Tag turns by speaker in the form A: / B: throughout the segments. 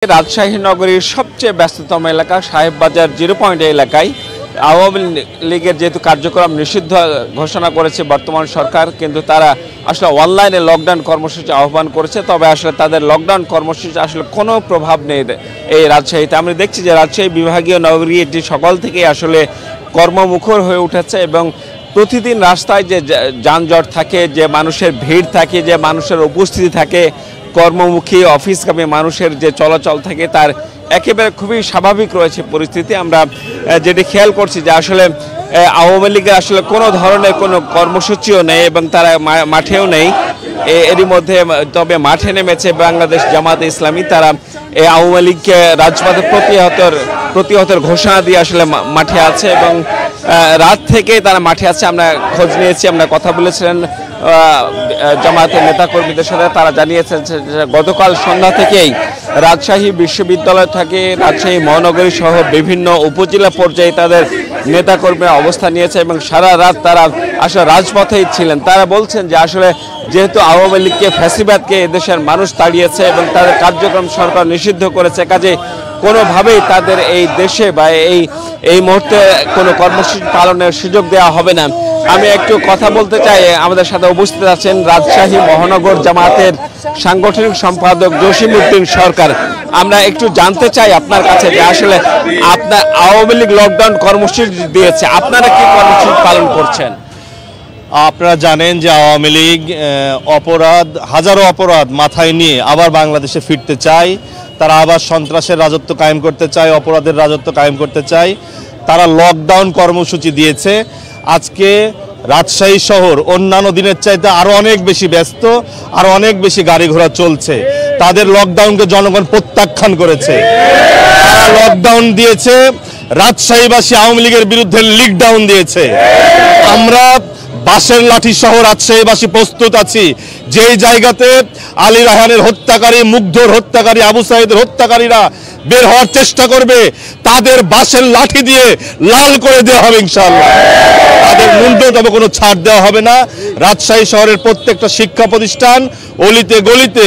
A: রাজশাহী নগরীর সবচেয়ে ব্যস্ততম এলাকা সাহেববাজার 0 পয়েন্ট এলাকায় আওয়ামী লীগের যেহেতু কার্যক্রম নিষিদ্ধ ঘোষণা করেছে বর্তমান সরকার, কিন্তু তারা আসলে অনলাইনে লকডাউন কর্মসূচি আহ্বান করেছে। তবে আসলে তাদের লকডাউন কর্মসূচি আসলে কোনো প্রভাব নেই এই রাজশাহীতে। আমরা দেখছি যে রাজশাহী বিভাগীয় নগরী এটি সকাল থেকে আসলে কর্মমুখর হয়ে উঠেছে এবং প্রতিদিন রাস্তায় যে যানজট থাকে, যে মানুষের ভিড় থাকে, যে মানুষের উপস্থিতি থাকে, কর্মমুখী অফিসগামী মানুষের যে চলাচল থাকে, তার একেবারে খুবই স্বাভাবিক রয়েছে পরিস্থিতি। আমরা যেটি খেয়াল করছি যে আসলে আওয়ামী লীগের আসলে কোনো ধরনের কোনো কর্মসূচিও নেই এবং তারা মাঠেও নেই। এরই মধ্যে তবে মাঠে নেমেছে বাংলাদেশ জামাত ইসলামী। তারা এই আওয়ামী লীগকে রাজপথে প্রতিহতের ঘোষণা দিয়ে আসলে মাঠে আছে এবং রাত থেকে তারা মাঠে আছে। আমরা খোঁজ নিয়েছি, আমরা কথা বলেছিলেন জামাতের নেতাকর্মীদের সাথে। তারা জানিয়েছেন যে গতকাল সন্ধ্যা থেকেই রাজশাহী বিশ্ববিদ্যালয় থেকে রাজশাহী মহানগরী সহ বিভিন্ন উপজেলা পর্যায়ে তাদের নেতাকর্মীরা অবস্থান নিয়েছে এবং সারা রাত তারা আসলে রাজপথেই ছিলেন। তারা বলছেন যে আসলে যেহেতু আওয়ামী লীগকে ফ্যাসিবাদকে এদেশের মানুষ তাড়িয়েছে এবং তাদের কার্যক্রম সরকার নিষিদ্ধ করেছে, কাজে কোনোভাবেই তাদের এই দেশে বা এই মুহূর্তে কোনো কর্মসূচি পালনের সুযোগ দেওয়া হবে না। আমি একটু কথা বলতে চাই, আমাদের সাথে উপস্থিত আছেন রাজশাহী মহানগর জামাতের সাংগঠনিক সম্পাদক জসিমউদ্দিন সরকার। আমরা একটু জানতে চাই আপনার কাছে যে আসলে আপনার আওয়ামী লীগ লকডাউন কর্মসূচি দিয়েছে, আপনারা কি কর্মসূচি পালন করছেন?
B: আপনারা জানেন যে আওয়ামী লীগ হাজারো অপরাধ মাথায় নিয়ে আবার বাংলাদেশে ফিরতে চায়। তারা আবার সন্ত্রাসের রাজত্ব কায়েম করতে চায়, অপরাধের রাজত্ব কায়েম করতে চায়। তারা লকডাউন কর্মসূচি দিয়েছে। আজকে রাজশাহী শহর অন্যান্য দিনের চাইতে আরো অনেক বেশি ব্যস্ত, আরো অনেক বেশি গাড়ি ঘোড়া চলছে। তাদের লকডাউনকে জনগণ প্রত্যাখ্যান করেছে। তারা লকডাউন দিয়েছে, রাজশাহীবাসী আওয়ামী লীগের বিরুদ্ধে লিকডাউন দিয়েছে। আমরা বাঁশের লাঠি সহ রাজশাহীবাসী প্রস্তুত আছি। যেই জায়গাতে আলী রায়হানের হত্যাকারী, মুগ্ধর হত্যাকারী, আবু সাইদের হত্যাকারীরা বের হওয়ার চেষ্টা করবে, তাদের বাঁশের লাঠি দিয়ে লাল করে দেওয়া হবে ইনশাআল্লাহ। তাদের ন্যূনতম কোনো ছাড় দেওয়া হবে না। রাজশাহী শহরের প্রত্যেকটা শিক্ষা প্রতিষ্ঠান, অলিতে গলিতে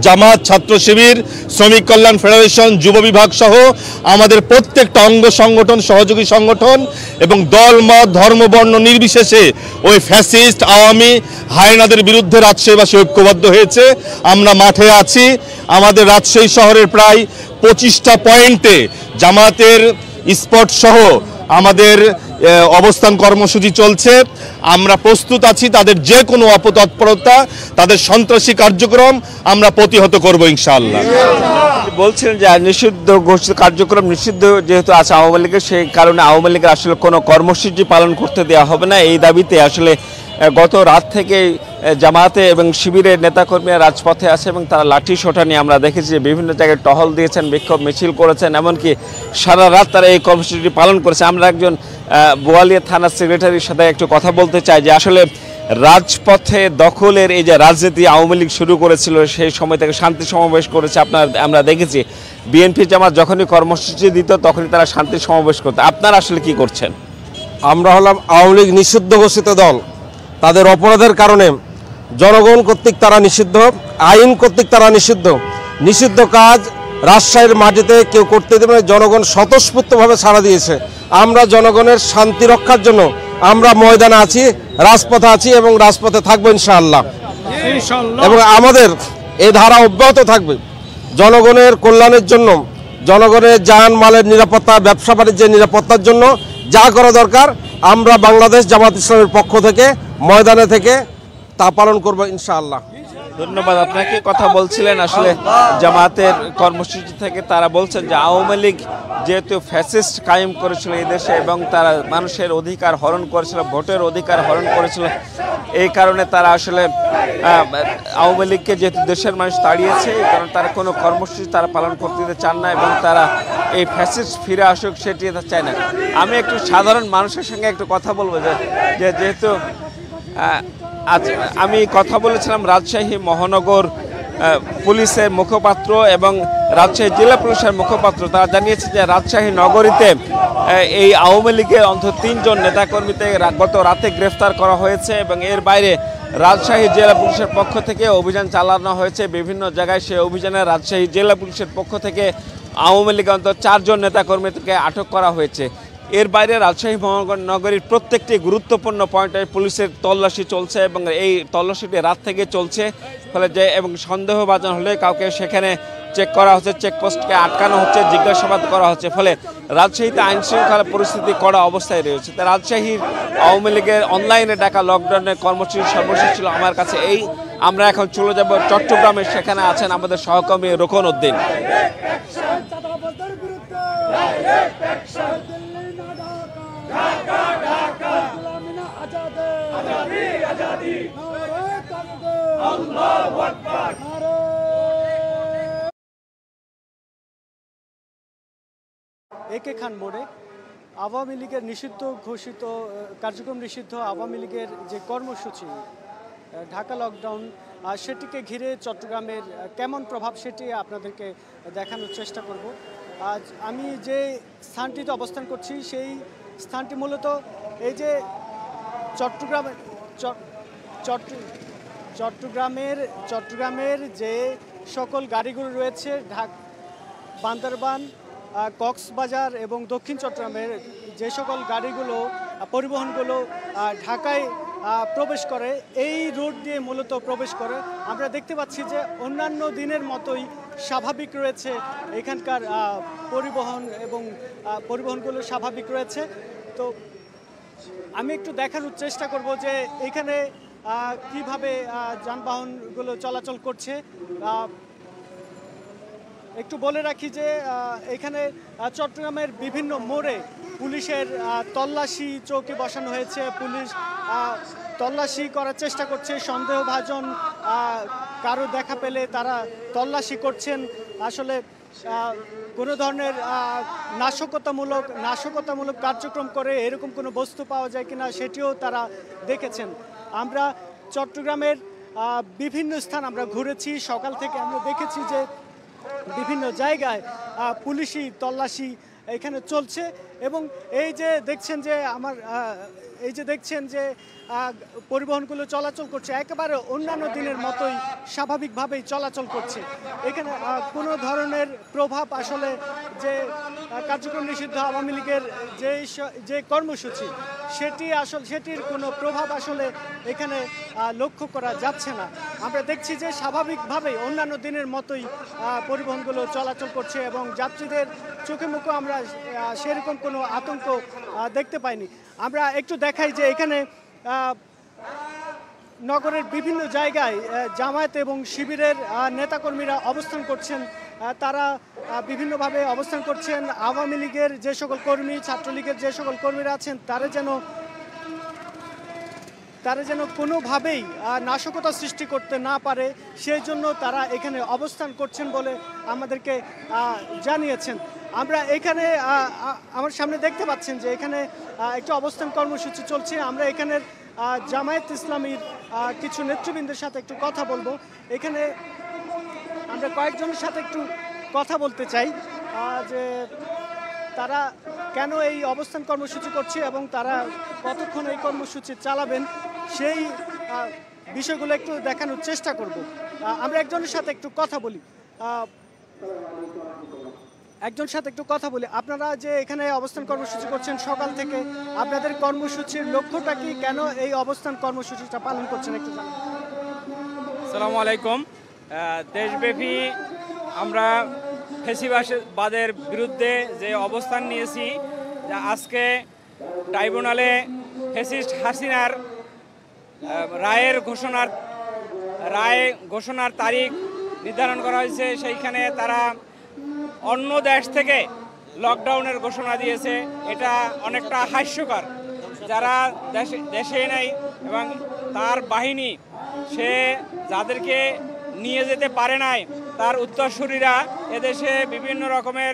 B: জামাত, ছাত্র শিবির, শ্রমিক কল্যাণ ফেডারেশন, যুব বিভাগ সহ আমাদের প্রত্যেকটা অঙ্গ সংগঠন, সহযোগী সংগঠন এবং দল মত ধর্ম বর্ণ নির্বিশেষে ওই ফ্যাসিস্ট আওয়ামী হায়নাদের বিরুদ্ধে রাজশাহীবাসী ঐক্যবদ্ধ হয়েছে। আমরা মাঠে আছি। আমাদের রাজশাহী শহরের প্রায় 25টা পয়েন্টে জামাতের স্পট সহ আমাদের অবস্থান কর্মসূচি চলছে। আমরা প্রস্তুত আছি তাদের যে কোনো অপতৎপরতা, তাদের সন্ত্রাসী কার্যক্রম আমরা প্রতিহত করব ইনশাআল্লাহ।
A: বলছেন যে নিষিদ্ধ ঘোষিত কার্যক্রম নিষিদ্ধ যেহেতু আছে আওয়ামী লীগের, সেই কারণে আওয়ামী লীগের আসলে কোনো কর্মসূচি পালন করতে দেওয়া হবে না। এই দাবিতে আসলে গত রাত থেকে জামাতে এবং শিবিরের নেতাকর্মীরা রাজপথে আছে এবং তারা লাঠি সোঁটা নিয়ে আমরা দেখেছি যে বিভিন্ন জায়গায় টহল দিয়েছেন, বিক্ষোভ মিছিল করেছেন, এমনকি সারা রাত তারা এই কর্মসূচিটি পালন করেছে। আমরা একজন বোয়ালিয়া থানার সেক্রেটারির সাথে একটু কথা বলতে চাই যে আসলে রাজপথে দখলের এই যে রাজনীতি আওয়ামী লীগ শুরু করেছিল, সেই সময় থেকে শান্তি সমাবেশ করেছে। আমরা দেখেছি বিএনপি জামাত যখনই কর্মসূচি দিত তখনই তারা শান্তি সমাবেশ করত। আপনারা আসলে কি করছেন?
C: আমরা হলাম আওয়ামী লীগ নিষিদ্ধ ঘোষিত দল। তাদের অপরাধের কারণে জনগণ কর্তৃক তারা নিষিদ্ধ, আইন কর্তৃক তারা নিষিদ্ধ কাজ রাজশাহীর মাটিতে কেউ করতে দেবে না। জনগণ স্বতঃস্ফূর্তভাবে সাড়া দিয়েছে। আমরা জনগণের শান্তি রক্ষার জন্য আমরা ময়দানে আছি, রাজপথে আছি এবং রাজপথে থাকবো ইনশাআল্লাহ। এবং আমাদের এই ধারা অব্যাহত থাকবে জনগণের কল্যাণের জন্য, জনগণের জান মালের নিরাপত্তা, ব্যবসা বাণিজ্যের নিরাপত্তার জন্য যা করা দরকার আমরা বাংলাদেশ জামাত ইসলামের পক্ষ থেকে ময়দানে থেকে তা পালন করব ইনশাআল্লাহ।
A: ধন্যবাদ আপনাকে। কথা বলছিলেন আসলে জামাতের কর্মসূচি থেকে। তারা বলছেন যে আওয়ামী লীগ যেহেতু ফ্যাসিস্ট কায়েম করেছিল এই দেশে এবং তারা মানুষের অধিকার হরণ করেছিল, ভোটের অধিকার হরণ করেছিল, এই কারণে তারা আসলে আওয়ামী লীগকে যেহেতু দেশের মানুষ তাড়িয়েছে, এই কারণে তারা কোনো কর্মসূচি তারা পালন করতে চান না এবং তারা এই ফ্যাসিস্ট ফিরে আসুক সেটি চায় না। আমি একটু সাধারণ মানুষের সঙ্গে একটু কথা বলবো যে যেহেতু আমি কথা বলেছিলাম রাজশাহী মহানগর পুলিশের মুখপাত্র এবং রাজশাহী জেলা পুলিশের মুখপাত্র। তারা জানিয়েছে যে রাজশাহী নগরীতে এই আওয়ামী লীগের অন্তত 3 জন নেতাকর্মীকে গত রাতে গ্রেফতার করা হয়েছে এবং এর বাইরে রাজশাহী জেলা পুলিশের পক্ষ থেকে অভিযান চালানো হয়েছে বিভিন্ন জায়গায়। সেই অভিযানে রাজশাহী জেলা পুলিশের পক্ষ থেকে আওয়ামী লীগ অন্তত 4 জন নেতাকর্মীকে আটক করা হয়েছে। এর বাইরে রাজশাহী মহানগরীর প্রত্যেকটি গুরুত্বপূর্ণ পয়েন্টে পুলিশের তল্লাশি চলছে এবং এই তল্লাশিটি রাত থেকে চলছে। ফলে যে এবং সন্দেহভাজন হলে কাউকে সেখানে চেক করা হচ্ছে, চেকপোস্টকে আটকানো হচ্ছে, জিজ্ঞাসাবাদ করা হচ্ছে। ফলে রাজশাহীতে আইন শৃঙ্খলা পরিস্থিতি কড়া অবস্থায় রয়েছে। তা রাজশাহীর আওয়ামী লীগের অনলাইনে ডাকা লকডাউনের কর্মসূচি সর্বশেষ ছিল আমার কাছে এই। আমরা এখন চলে যাব চট্টগ্রামে, সেখানে আছেন আমাদের সহকর্মী রোকন উদ্দিন।
D: একে খান মোড়ে আওয়ামী লীগের নিষিদ্ধ ঘোষিত কার্যক্রম নিষিদ্ধ আওয়ামী লীগের যে কর্মসূচি ঢাকা লকডাউন, সেটিকে ঘিরে চট্টগ্রামের কেমন প্রভাব সেটি আপনাদেরকে দেখানোর চেষ্টা করব। আজ আমি যে স্থানটিতে অবস্থান করছি সেই স্থানটি মূলত এই যে চট্টগ্রামের যে সকল গাড়িগুলো রয়েছে বান্দরবান, কক্সবাজার এবং দক্ষিণ চট্টগ্রামের যে সকল গাড়িগুলো পরিবহনগুলো ঢাকায় প্রবেশ করে, এই রুট দিয়ে মূলত প্রবেশ করে। আমরা দেখতে পাচ্ছি যে অন্যান্য দিনের মতোই স্বাভাবিক রয়েছে এখানকার পরিবহন এবং পরিবহনগুলো স্বাভাবিক রয়েছে। তো আমি একটু দেখানোর চেষ্টা করব যে এখানে কিভাবে যানবাহনগুলো চলাচল করছে। একটু বলে রাখি যে এখানে চট্টগ্রামের বিভিন্ন মোড়ে পুলিশের তল্লাশি চৌকি বসানো হয়েছে। পুলিশ তল্লাশি করার চেষ্টা করছে, সন্দেহভাজন কারো দেখা পেলে তারা তল্লাশি করছেন। আসলে কোনো ধরনের নাশকতামূলক কার্যক্রম করে এরকম কোনো বস্তু পাওয়া যায় কিনা সেটিও তারা দেখেছেন। আমরা চট্টগ্রামের বিভিন্ন স্থান আমরা ঘুরেছি, সকাল থেকে আমরা দেখেছি যে বিভিন্ন জায়গায় পুলিশি তল্লাশি এখানে চলছে। এবং এই যে দেখছেন যে পরিবহনগুলো চলাচল করছে একেবারে অন্যান্য দিনের মতোই স্বাভাবিকভাবেই চলাচল করছে। এখানে কোনো ধরনের প্রভাব আসলে যে কার্যক্রম নিষিদ্ধ আওয়ামী লীগের যে কর্মসূচি সেটির কোনো প্রভাব আসলে এখানে লক্ষ্য করা যাচ্ছে না। আমরা দেখছি যে স্বাভাবিকভাবেই অন্যান্য দিনের মতোই পরিবহনগুলো চলাচল করছে এবং যাত্রীদের চোখে মুখে আমরা সেরকম কোনো আতঙ্ক দেখতে পাইনি। আমরা একটু দেখাই যে এখানে নগরের বিভিন্ন জায়গায় জামায়াত এবং শিবিরের নেতাকর্মীরা অবস্থান করছেন। তারা বিভিন্নভাবে অবস্থান করছেন। আওয়ামী লীগের যে সকল কর্মী, ছাত্রলীগের যে সকল কর্মীরা আছেন তারা যেন কোনোভাবেই নাশকতা সৃষ্টি করতে না পারে, সেই জন্য তারা এখানে অবস্থান করছেন বলে আমাদেরকে জানিয়েছেন। আমরা এখানে আমার সামনে দেখতে পাচ্ছেন যে এখানে একটা অবস্থান কর্মসূচি চলছে। আমরা এখানের জামায়াত ইসলামীর কিছু নেতৃবৃন্দের সাথে একটু কথা বলবো। এখানে আমরা কয়েকজনের সাথে একটু কথা বলতে চাই যে তারা কেন এই অবস্থান কর্মসূচি করছে এবং তারা কতক্ষণ এই কর্মসূচি চালাবেন সেই বিষয়গুলো একটু দেখানোর চেষ্টা করব। আমরা একজনের সাথে একটু কথা বলি। আপনারা যে এখানে অবস্থান কর্মসূচি করছেন সকাল থেকে, আপনাদের কর্মসূচির লক্ষ্যটা কি? কেন এই অবস্থান কর্মসূচিটা পালন করছেন একটু জানান।
E: আসসালামু আলাইকুম। দেশব্যাপী আমরা ফ্যাসিবাদের বিরুদ্ধে যে অবস্থান নিয়েছি, আজকে ট্রাইব্যুনালে ফ্যাসিস্ট হাসিনার রায় ঘোষণার তারিখ নির্ধারণ করা হয়েছে। সেইখানে তারা অন্য দেশ থেকে লকডাউনের ঘোষণা দিয়েছে। এটা অনেকটা হাস্যকর। যারা দেশে নেই এবং তার বাহিনী সে যাদেরকে নিয়ে যেতে পারে নাই, তার উত্তরসূরিরা এদেশে বিভিন্ন রকমের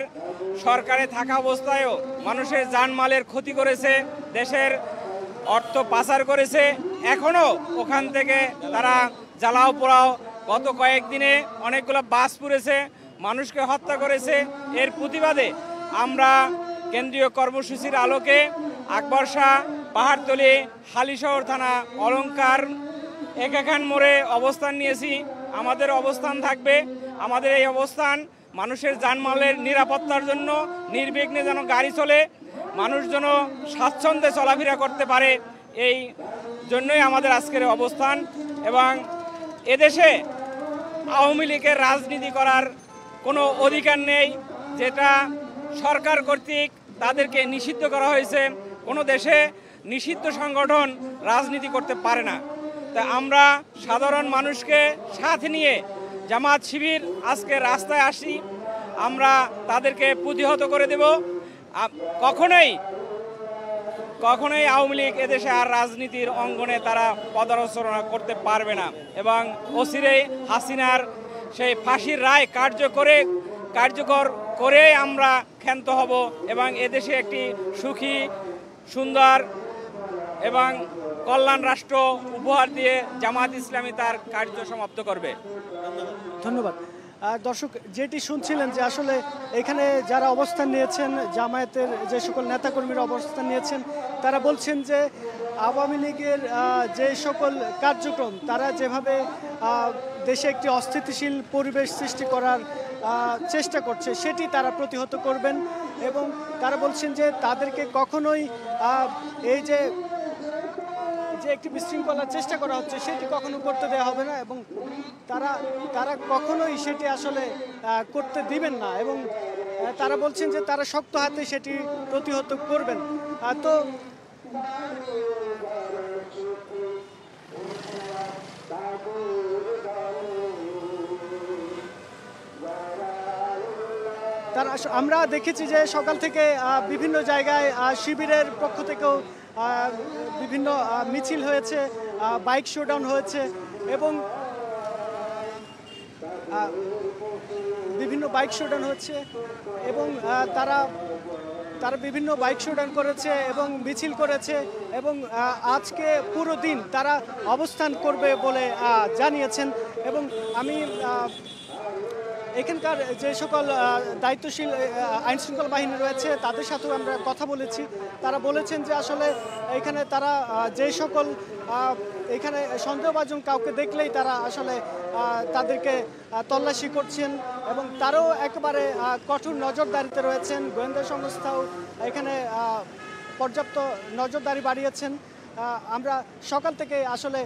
E: সরকারে থাকা অবস্থায়ও মানুষের জানমালের ক্ষতি করেছে, দেশের অর্থ পাচার করেছে। এখনও ওখান থেকে তারা জ্বালাও পোড়াও, গত কয়েকদিনে অনেকগুলো বাস পুড়েছে, মানুষকে হত্যা করেছে। এর প্রতিবাদে আমরা কেন্দ্রীয় কর্মসূচির আলোকে আকবর শাহ, পাহাড়তলী, হালিশহর থানা, অলঙ্কার একা খান মোড়ে অবস্থান নিয়েছি। আমাদের অবস্থান থাকবে, আমাদের এই অবস্থান মানুষের জানমালের নিরাপত্তার জন্য, নির্বিঘ্নে যেন গাড়ি চলে, মানুষ যেন স্বাচ্ছন্দ্যে চলাফেরা করতে পারে, এই জন্যই আমাদের আজকের অবস্থান। এবং এদেশে আওয়ামী লীগের রাজনীতি করার কোনো অধিকার নেই, যেটা সরকার কর্তৃক তাদেরকে নিষিদ্ধ করা হয়েছে। কোনো দেশে নিষিদ্ধ সংগঠন রাজনীতি করতে পারে না। তা আমরা সাধারণ মানুষকে সাথে নিয়ে জামাত শিবির আজকে রাস্তায় আসি, আমরা তাদেরকে প্রতিহত করে দেব। কখনোই আওয়ামী লীগ এদেশে আর রাজনীতির অঙ্গনে তারা পদালোচনা করতে পারবে না। এবং অচিরেই হাসিনার সেই ফাঁসির রায় কার্যকর করে আমরা ক্ষান্ত হব এবং এদেশে একটি সুখী, সুন্দর এবং কল্যাণ রাষ্ট্র উপহার দিয়ে জামাত ইসলামী তার কার্য সমাপ্ত করবে।
D: ধন্যবাদ। দর্শক, যেটি শুনছিলেন যে আসলে এখানে যারা অবস্থান নিয়েছেন, জামায়াতের যে সকল নেতাকর্মীরা অবস্থান নিয়েছেন, তারা বলছেন যে আওয়ামী লীগের যে সকল কার্যক্রম, তারা যেভাবে দেশে একটি অস্থিতিশীল পরিবেশ সৃষ্টি করার চেষ্টা করছে, সেটি তারা প্রতিহত করবেন। এবং তারা বলছেন যে তাদেরকে কখনোই এই যে একটি বিশৃঙ্খলার চেষ্টা করা হচ্ছে, সেটি কখনো করতে দেওয়া হবে না এবং তারা কখনোই সেটি আসলে করতে দিবেন না। এবং তারা বলছেন যে তারা শক্ত হাতে সেটি প্রতিহত করবেন। তো আমরা দেখেছি যে সকাল থেকে বিভিন্ন জায়গায় শিবিরের পক্ষ থেকেও বিভিন্ন মিছিল হয়েছে, বাইক শোডাউন হয়েছে এবং বিভিন্ন বাইক শোডাউন হচ্ছে এবং তারা বিভিন্ন বাইক শোডাউন করেছে এবং মিছিল করেছে এবং আজকে পুরো দিন তারা অবস্থান করবে বলে জানিয়েছেন। এবং আমি এখানকার যে সকল দায়িত্বশীল আইনশৃঙ্খলা বাহিনী রয়েছে তাদের সাথেও আমরা কথা বলেছি। তারা বলেছেন যে আসলে এখানে তারা যে সকল এখানে সন্দেহভাজন কাউকে দেখলেই তারা আসলে তাদেরকে তল্লাশি করছেন এবং তারাও একেবারে কঠোর নজরদারিতে রয়েছেন। গোয়েন্দা সংস্থাও এখানে পর্যাপ্ত নজরদারি বাড়িয়েছেন। আমরা সকাল থেকে আসলে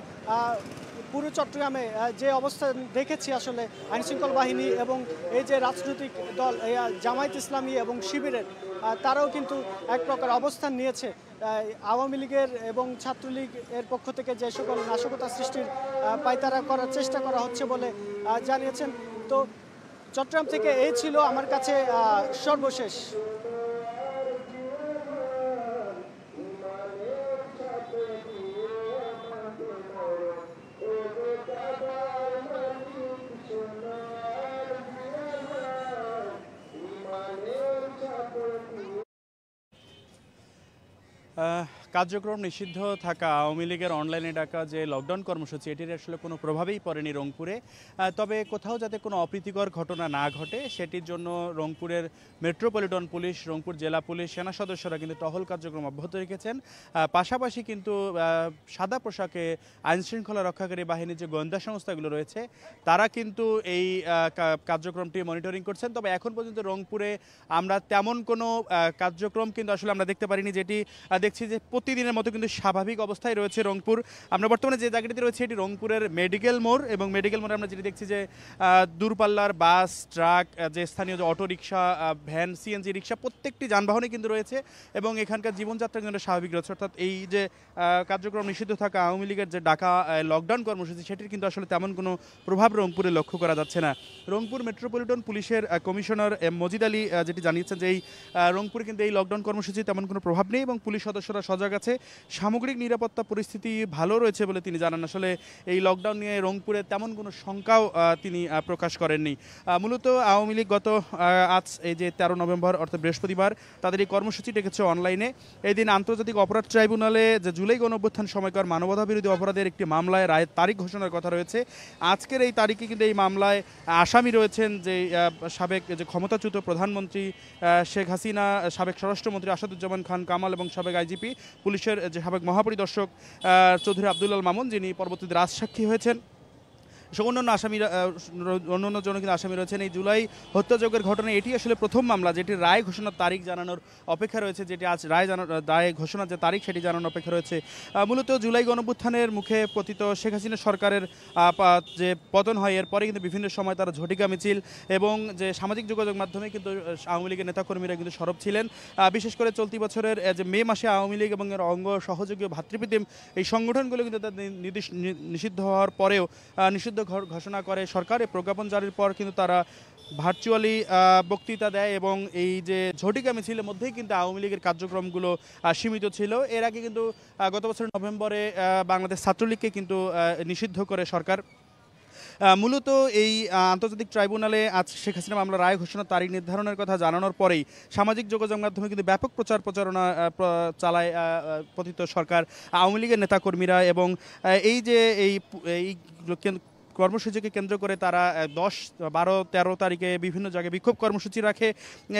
D: পুরো চট্টগ্রামে যে অবস্থা দেখেছি, আসলে আইনশৃঙ্খলা বাহিনী এবং এই যে রাজনৈতিক দল জামায়াত ইসলামী এবং শিবিরের, তারাও কিন্তু এক প্রকার অবস্থান নিয়েছে। আওয়ামী লীগের এবং ছাত্রলীগ এর পক্ষ থেকে যে সকল নাশকতা সৃষ্টির পায়তারা করার চেষ্টা করা হচ্ছে বলে জানিয়েছেন। তো চট্টগ্রাম থেকে এই ছিল আমার কাছে সর্বশেষ।
F: কার্যক্রম নিষিদ্ধ থাকা আওয়ামী লীগের অনলাইনে ডাকা যে লকডাউন কর্মসূচি, এটির আসলে কোনো প্রভাবেই পড়েনি রংপুরে। তবে কোথাও যাতে কোনো অপ্রীতিকর ঘটনা না ঘটে সেটির জন্য রংপুরের মেট্রোপলিটন পুলিশ, রংপুর জেলা পুলিশ, সেনা সদস্যরা কিন্তু টহল কার্যক্রম অব্যাহত রেখেছেন। পাশাপাশি কিন্তু সাদা পোশাকে আইনশৃঙ্খলা রক্ষাকারী বাহিনীর যে গোয়েন্দা সংস্থাগুলো রয়েছে তারা কিন্তু এই কার্যক্রমটি মনিটরিং করছেন। তবে এখন পর্যন্ত রংপুরে আমরা তেমন কোনো কার্যক্রম কিন্তু আসলে আমরা দেখতে পারিনি, যেটি দেখছি যে প্রতিদিনের মতো কিন্তু স্বাভাবিক অবস্থায় রয়েছে রংপুর। আমরা বর্তমানে যে জায়গাটিতে রয়েছে এটি রংপুরের মেডিকেল মোড় এবং মেডিকেল মোড়ে আমরা যেটি দেখছি যে দূরপাল্লার বাস, ট্রাক, যে স্থানীয় যে অটোরিকশা, ভ্যান, সিএনজি রিক্সা, প্রত্যেকটি যানবাহনে কিন্তু রয়েছে এবং এখানকার জীবনযাত্রা কিন্তু স্বাভাবিক রয়েছে। অর্থাৎ এই যে কার্যক্রম নিষিদ্ধ থাকা আওয়ামী লীগের যে ডাকা লকডাউন কর্মসূচি, সেটির কিন্তু আসলে তেমন কোনো প্রভাব রংপুরে লক্ষ্য করা যাচ্ছে না। রংপুর মেট্রোপলিটন পুলিশের কমিশনার মজিদ আলী যেটি জানিয়েছেন যে এই রংপুরে কিন্তু এই লকডাউন কর্মসূচি তেমন কোনো প্রভাব নেই এবং পুলিশ সদস্যরা সজাগ আছে, সামগ্রিক নিরাপত্তা পরিস্থিতি ভালো রয়েছে বলে তিনি জানান। আসলে এই লকডাউন নিয়ে রংপুরে তেমন কোনো শঙ্কাও তিনি প্রকাশ করেননি। মূলত আওয়ামী লীগ গত আজ এই যে 13 নভেম্বর অর্থাৎ বৃহস্পতিবার তাদের এই কর্মসূচি ডেকেছে অনলাইনে। এই দিন আন্তর্জাতিক অপরাধ ট্রাইব্যুনালে যে জুলাই গণঅভ্যুত্থান সময়কার মানবতা বিরোধী অপরাধের একটি মামলায় রায়ের তারিখ ঘোষণার কথা রয়েছে। আজকের এই তারিখে কিন্তু এই মামলায় আসামি রয়েছেন যে সাবেক যে ক্ষমতাচ্যুত প্রধানমন্ত্রী শেখ হাসিনা, সাবেক স্বরাষ্ট্রমন্ত্রী আসাদুজ্জামান খান কামাল এবং সাবেক আইজিপি পুলিশের যে সাবেক মহাপরিদর্শক চৌধুরী আব্দুল মামুন, যিনি পরবর্তীতে রাজসাক্ষী হয়েছেন। অন্যান্য আসামিরা অন্যান্য জন কিন্তু আসামি রয়েছেন। এই জুলাই হত্যাযজ্ঞের ঘটনায় এটি আসলে প্রথম মামলা যেটির রায় ঘোষণার তারিখ জানানোর অপেক্ষা রয়েছে, যেটি আজ রায় ঘোষণার যে তারিখ সেটি জানানোর অপেক্ষা রয়েছে। মূলত জুলাই গণঅভ্যুত্থানের মুখে পতিত শেখ হাসিনা সরকারের যে পতন হয় এরপরে কিন্তু বিভিন্ন সময় তারা ঝটিকা মিছিল এবং যে সামাজিক যোগাযোগ মাধ্যমে কিন্তু আওয়ামী লীগের নেতাকর্মীরা কিন্তু সরব ছিলেন। বিশেষ করে চলতি বছরের যে মে মাসে আওয়ামী লীগ এবং এর অঙ্গ সহযোগী ভাতৃপ্রতিম এই সংগঠনগুলো কিন্তু নিষিদ্ধ হওয়ার পরেও নিষিদ্ধ ঘোষণা করে সরকার। এই প্রজ্ঞাপন জারির পর কিন্তু তারা ভার্চুয়ালি বক্তৃতা দেয় এবং এই যে ঝটিকা মিছিলের মধ্যেই কিন্তু আওয়ামী লীগের কার্যক্রমগুলো সীমিত ছিল। এর আগে কিন্তু গত বছর নভেম্বরে বাংলাদেশ ছাত্রলীগকে কিন্তু নিষিদ্ধ করে সরকার। মূলত এই আন্তর্জাতিক ট্রাইব্যুনালে আজ শেখ হাসিনা মামলা রায় ঘোষণার তারিখ নির্ধারণের কথা জানানোর পরেই সামাজিক যোগাযোগ মাধ্যমে কিন্তু ব্যাপক প্রচারণা চালায় পতিত সরকার, আওয়ামী লীগের নেতাকর্মীরা এবং এই যে এই কর্মসূচিকে কেন্দ্র করে তারা 10, 12, 13 তারিখে বিভিন্ন জায়গায় বিক্ষোভ কর্মসূচি রাখে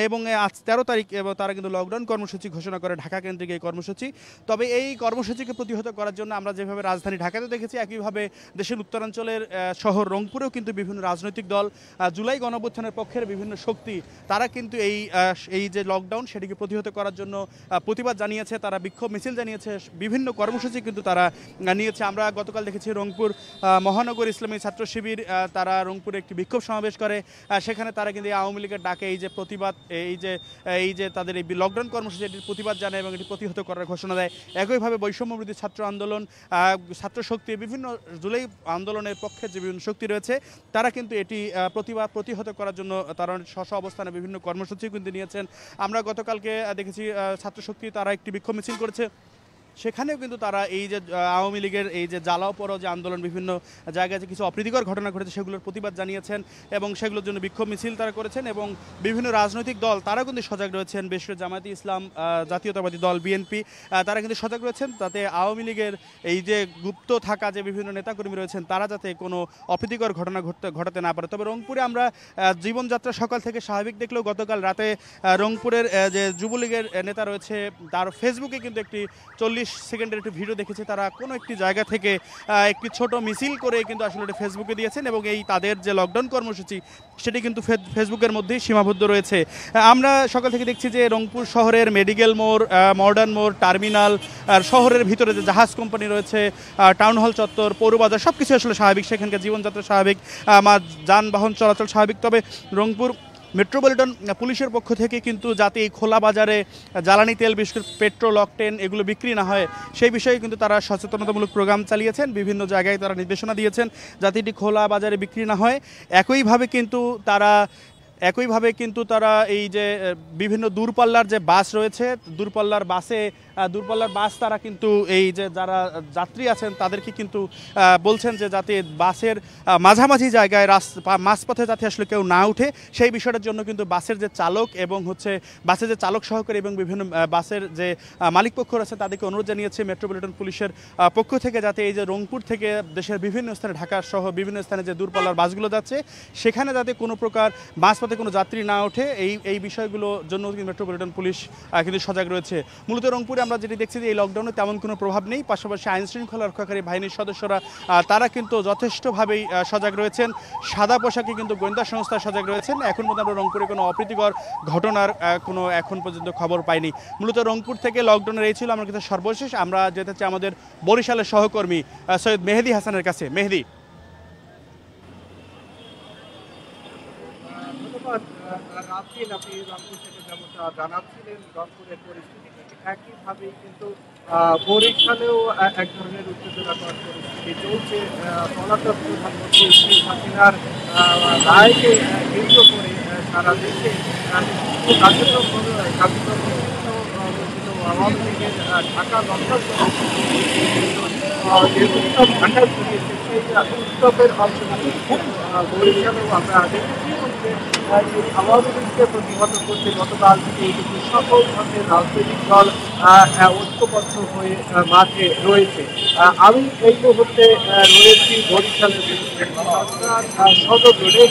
F: এবং আজ 13 তারিখ এবং তারা কিন্তু লকডাউন কর্মসূচি ঘোষণা করে, ঢাকা কেন্দ্রিক এই কর্মসূচি। তবে এই কর্মসূচিকে প্রতিহত করার জন্য আমরা যেভাবে রাজধানী ঢাকাতে দেখেছি, একইভাবে দেশের উত্তরাঞ্চলের শহর রংপুরেও কিন্তু বিভিন্ন রাজনৈতিক দল, জুলাই গণঅভ্যুত্থানের পক্ষের বিভিন্ন শক্তি, তারা কিন্তু এই যে লকডাউন সেটিকে প্রতিহত করার জন্য প্রতিবাদ জানিয়েছে, তারা বিক্ষোভ মিছিল জানিয়েছে, বিভিন্ন কর্মসূচি কিন্তু তারা নিয়েছে। আমরা গতকাল দেখেছি রংপুর মহানগর ইসলামী ছাত্র শিবির তারা রংপুরে একটি বিক্ষোভ সমাবেশ করে, সেখানে তারা কিন্তু আওয়ামী লীগের ডাকে এই যে প্রতিবাদ, এই যে তাদের এই লকডাউন কর্মসূচি এটির প্রতিবাদ জানায় এবং এটি প্রতিহত করার ঘোষণা দেয়। একইভাবে বৈষম্যবিরোধী ছাত্র আন্দোলন, ছাত্র শক্তি, বিভিন্ন জুলাই আন্দোলনের পক্ষে যে বিভিন্ন শক্তি রয়েছে তারা কিন্তু এটি প্রতিহত করার জন্য তারা স্ব অবস্থানে বিভিন্ন কর্মসূচি কিন্তু নিয়েছেন। আমরা গতকালকে দেখেছি ছাত্র শক্তি তারা একটি বিক্ষোভ মিছিল করেছে, সেখানেও কিন্তু তারা এই যে আওয়ামী লীগের এই যে জ্বালাও পোড়াও যে আন্দোলন, বিভিন্ন জায়গায় যে কিছু অপ্রীতিকর ঘটনা ঘটেছে সেগুলোর প্রতিবাদ জানিয়েছেন এবং সেগুলোর জন্য বিক্ষোভ মিছিল তারা করেছেন। এবং বিভিন্ন রাজনৈতিক দল তারা কিন্তু সজাগ রয়েছেন, বিশেষ করে জামায়াতে ইসলাম, জাতীয়তাবাদী দল বিএনপি, তারা কিন্তু সজাগ রয়েছেন যাতে আওয়ামী লীগের এই যে গুপ্ত থাকা যে বিভিন্ন নেতাকর্মী রয়েছেন তারা যাতে কোনো অপ্রীতিকর ঘটনা ঘটাতে না পারে। তবে রংপুরে আমরা জীবনযাত্রা সকাল থেকে স্বাভাবিক দেখলেও গতকাল রাতে রংপুরের যে যুবলীগের নেতা রয়েছে তার ফেসবুকে কিন্তু একটি 40 সেকেন্ডের একটি ভিডিও দেখেছি, তারা কোনো একটি জায়গা থেকে একটি ছোট মিছিল করে কিন্তু আসলে এটা ফেসবুকে দিয়েছেন এবং এই তাদের যে লকডাউন কর্মসূচি সেটি কিন্তু ফেসবুকের মধ্যেই সীমাবদ্ধ রয়েছে। আমরা সকাল থেকে দেখছি যে রংপুর শহরের মেডিকেল মোড়, মডার্ন মোড়, টার্মিনাল, শহরের ভিতরে যে জাহাজ কোম্পানি রয়েছে, টাউন হল চত্বর, পৌরবাজার সব কিছু আসলে স্বাভাবিক, সেখানকার জীবনযাত্রা স্বাভাবিক, যানবাহন চলাচল স্বাভাবিক। তবে রংপুর মেট্রোপলিটন পুলিশের পক্ষ থেকে কিন্তু যাতে এই খোলা বাজারে জ্বালানি তেল, বিশেষ করে পেট্রোল, অকটেন এগুলো বিক্রি না হয় সেই বিষয়ে কিন্তু তারা সচেতনতামূলক প্রোগ্রাম চালিয়েছেন, বিভিন্ন জায়গায় তারা নির্দেশনা দিয়েছেন যাতে এটি খোলা বাজারে বিক্রি না হয়। একইভাবে কিন্তু তারা এই যে বিভিন্ন দূরপাল্লার যে বাস রয়েছে, দূরপাল্লার বাস তারা কিন্তু এই যে যারা যাত্রী আছেন তাদেরকে কিন্তু বলছেন যে যাতে বাসের মাঝামাঝি জায়গায় মাঝপথে যাতে আসলে কেউ না উঠে সেই বিষয়টার জন্য কিন্তু বাসের যে চালক এবং বাসের যে চালক সহকারী এবং বিভিন্ন বাসের যে মালিক পক্ষ রয়েছে তাদেরকে অনুরোধ জানিয়েছে মেট্রোপলিটন পুলিশের পক্ষ থেকে যাতে এই যে রংপুর থেকে দেশের বিভিন্ন স্থানে, ঢাকা সহ বিভিন্ন স্থানে যে দূরপাল্লার বাসগুলো যাচ্ছে সেখানে যাতে কোনো প্রকার বাসপথে কোনো যাত্রী না ওঠে এই বিষয়গুলোর জন্য কিন্তু মেট্রোপলিটন পুলিশ কিন্তু সজাগ রয়েছে। মূলত রংপুরে আমরা যেটি দেখছি যে এই লকডাউনে তেমন কোনো প্রভাব নেই, পাশাপাশি আইন শৃঙ্খলা রক্ষাকারী বাহিনীর সদস্যরা তারা কিন্তু যথেষ্টভাবেই সজাগ রয়েছেন, সাদা পোশাকে কিন্তু গোয়েন্দা সংস্থা সজাগ রয়েছেন। এখন পর্যন্ত আমরা রংপুরে কোনো অপ্রীতিকর ঘটনার কোনো এখন পর্যন্ত খবর পাইনি। মূলত রংপুর থেকে লকডাউনের এই ছিল আমার কাছে সর্বশেষ। আমরা যেতে চাই আমাদের বরিশালের সহকর্মী সৈয়দ মেহেদি হাসানের কাছে। মেহেদি।
G: রাত্রিন আপনি রংপুর থেকে যেমনটা জানাচ্ছিলেন, রংপুরের পরিস্থিতি একইভাবেই কিন্তু বরিশালেও এক ধরনের উত্তেজনাকর পরিস্থিতি চলছে। পলাতক প্রধানমন্ত্রী শেখ হাসিনার রায়কে কেন্দ্র করে সারা দেশে কার্যক্রম আওয়ামী লীগের ঢাকা লকডাউন যে উৎসব ভান্ডার করিয়েছে সেই উৎসবের অংশ বরিশালেও আমরা দেখেছি। এই আওয়ামী লীগকে প্রতিহত করতে গতকাল থেকে কিন্তু সকল ধরনের রাজনৈতিক দল ঐক্যবদ্ধ হয়ে মাঠে রয়েছে। আমি এই মুহূর্তে রয়েছি বরিশালের সদর রোডে।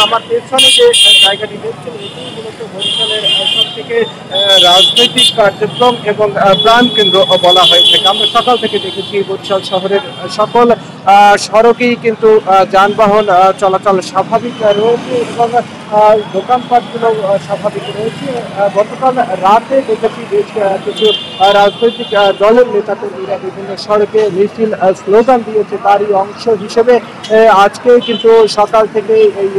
G: আমার পেছনে যে জায়গাটি দেখছেন এটি মূলত বরিশালের সব থেকে রাজনৈতিক কার্যক্রম এবং প্রাণ কেন্দ্র বলা হয়ে থাকে। আমরা সকাল থেকে দেখেছি বরিশাল শহরের সকল সড়কেই কিন্তু যানবাহন চলাচল স্বাভাবিক রয়েছে এবং দোকানপাটগুলো স্বাভাবিক রয়েছে। গতকাল রাতে দেখেছি বেশ কিছু রাজনৈতিক দলের নেতাকর্মীরা বিভিন্ন সড়কে মিছিল স্লোগান দিয়েছে। তারই অংশ হিসেবে আজকে কিন্তু সকাল থেকে এই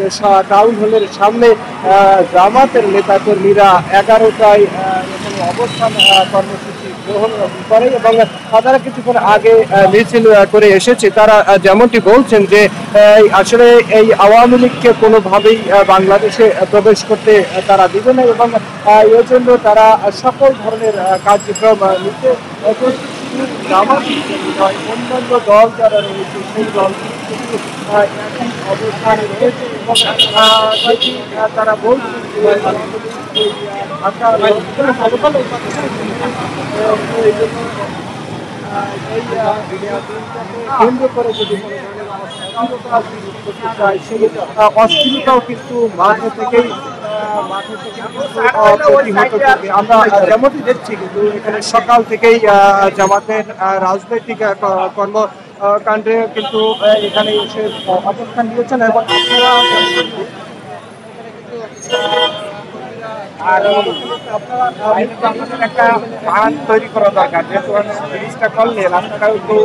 G: টাউন হলের সামনে জামাতের নেতাকর্মীরা 11টায় এখানে অবস্থান কর্মসূচি গ্রহণ করে এবং তারা কিছুক্ষণ আগে মিছিল করে এসেছে। তারা যেমনটি বলছেন যে আসলে এই আওয়ামী লীগকে কোনোভাবেই বাংলাদেশে প্রবেশ করতে তারা দিবে না এবং এর জন্য তারা সকল ধরনের কার্যক্রম নিতে অন্যান্য দল যারা রয়েছে সেই দল একই অবস্থানে রয়েছে এবং তারা বলছেন কেন্দ্র করে যদি অস্থিরতাও কিন্তু মাঠে থেকেই প্রতিহত করবে। আমরা যেমনটি দেখছি কিন্তু এখানে সকাল থেকেই জামাতের রাজনৈতিক কর্মকাণ্ডে কিন্তু এখানে এসে অবস্থান নিয়েছেন এবং আপনারা একটা বাগান তৈরি করা দরকার, যেহেতু জিনিসটা করলে রাস্তাটাও একটু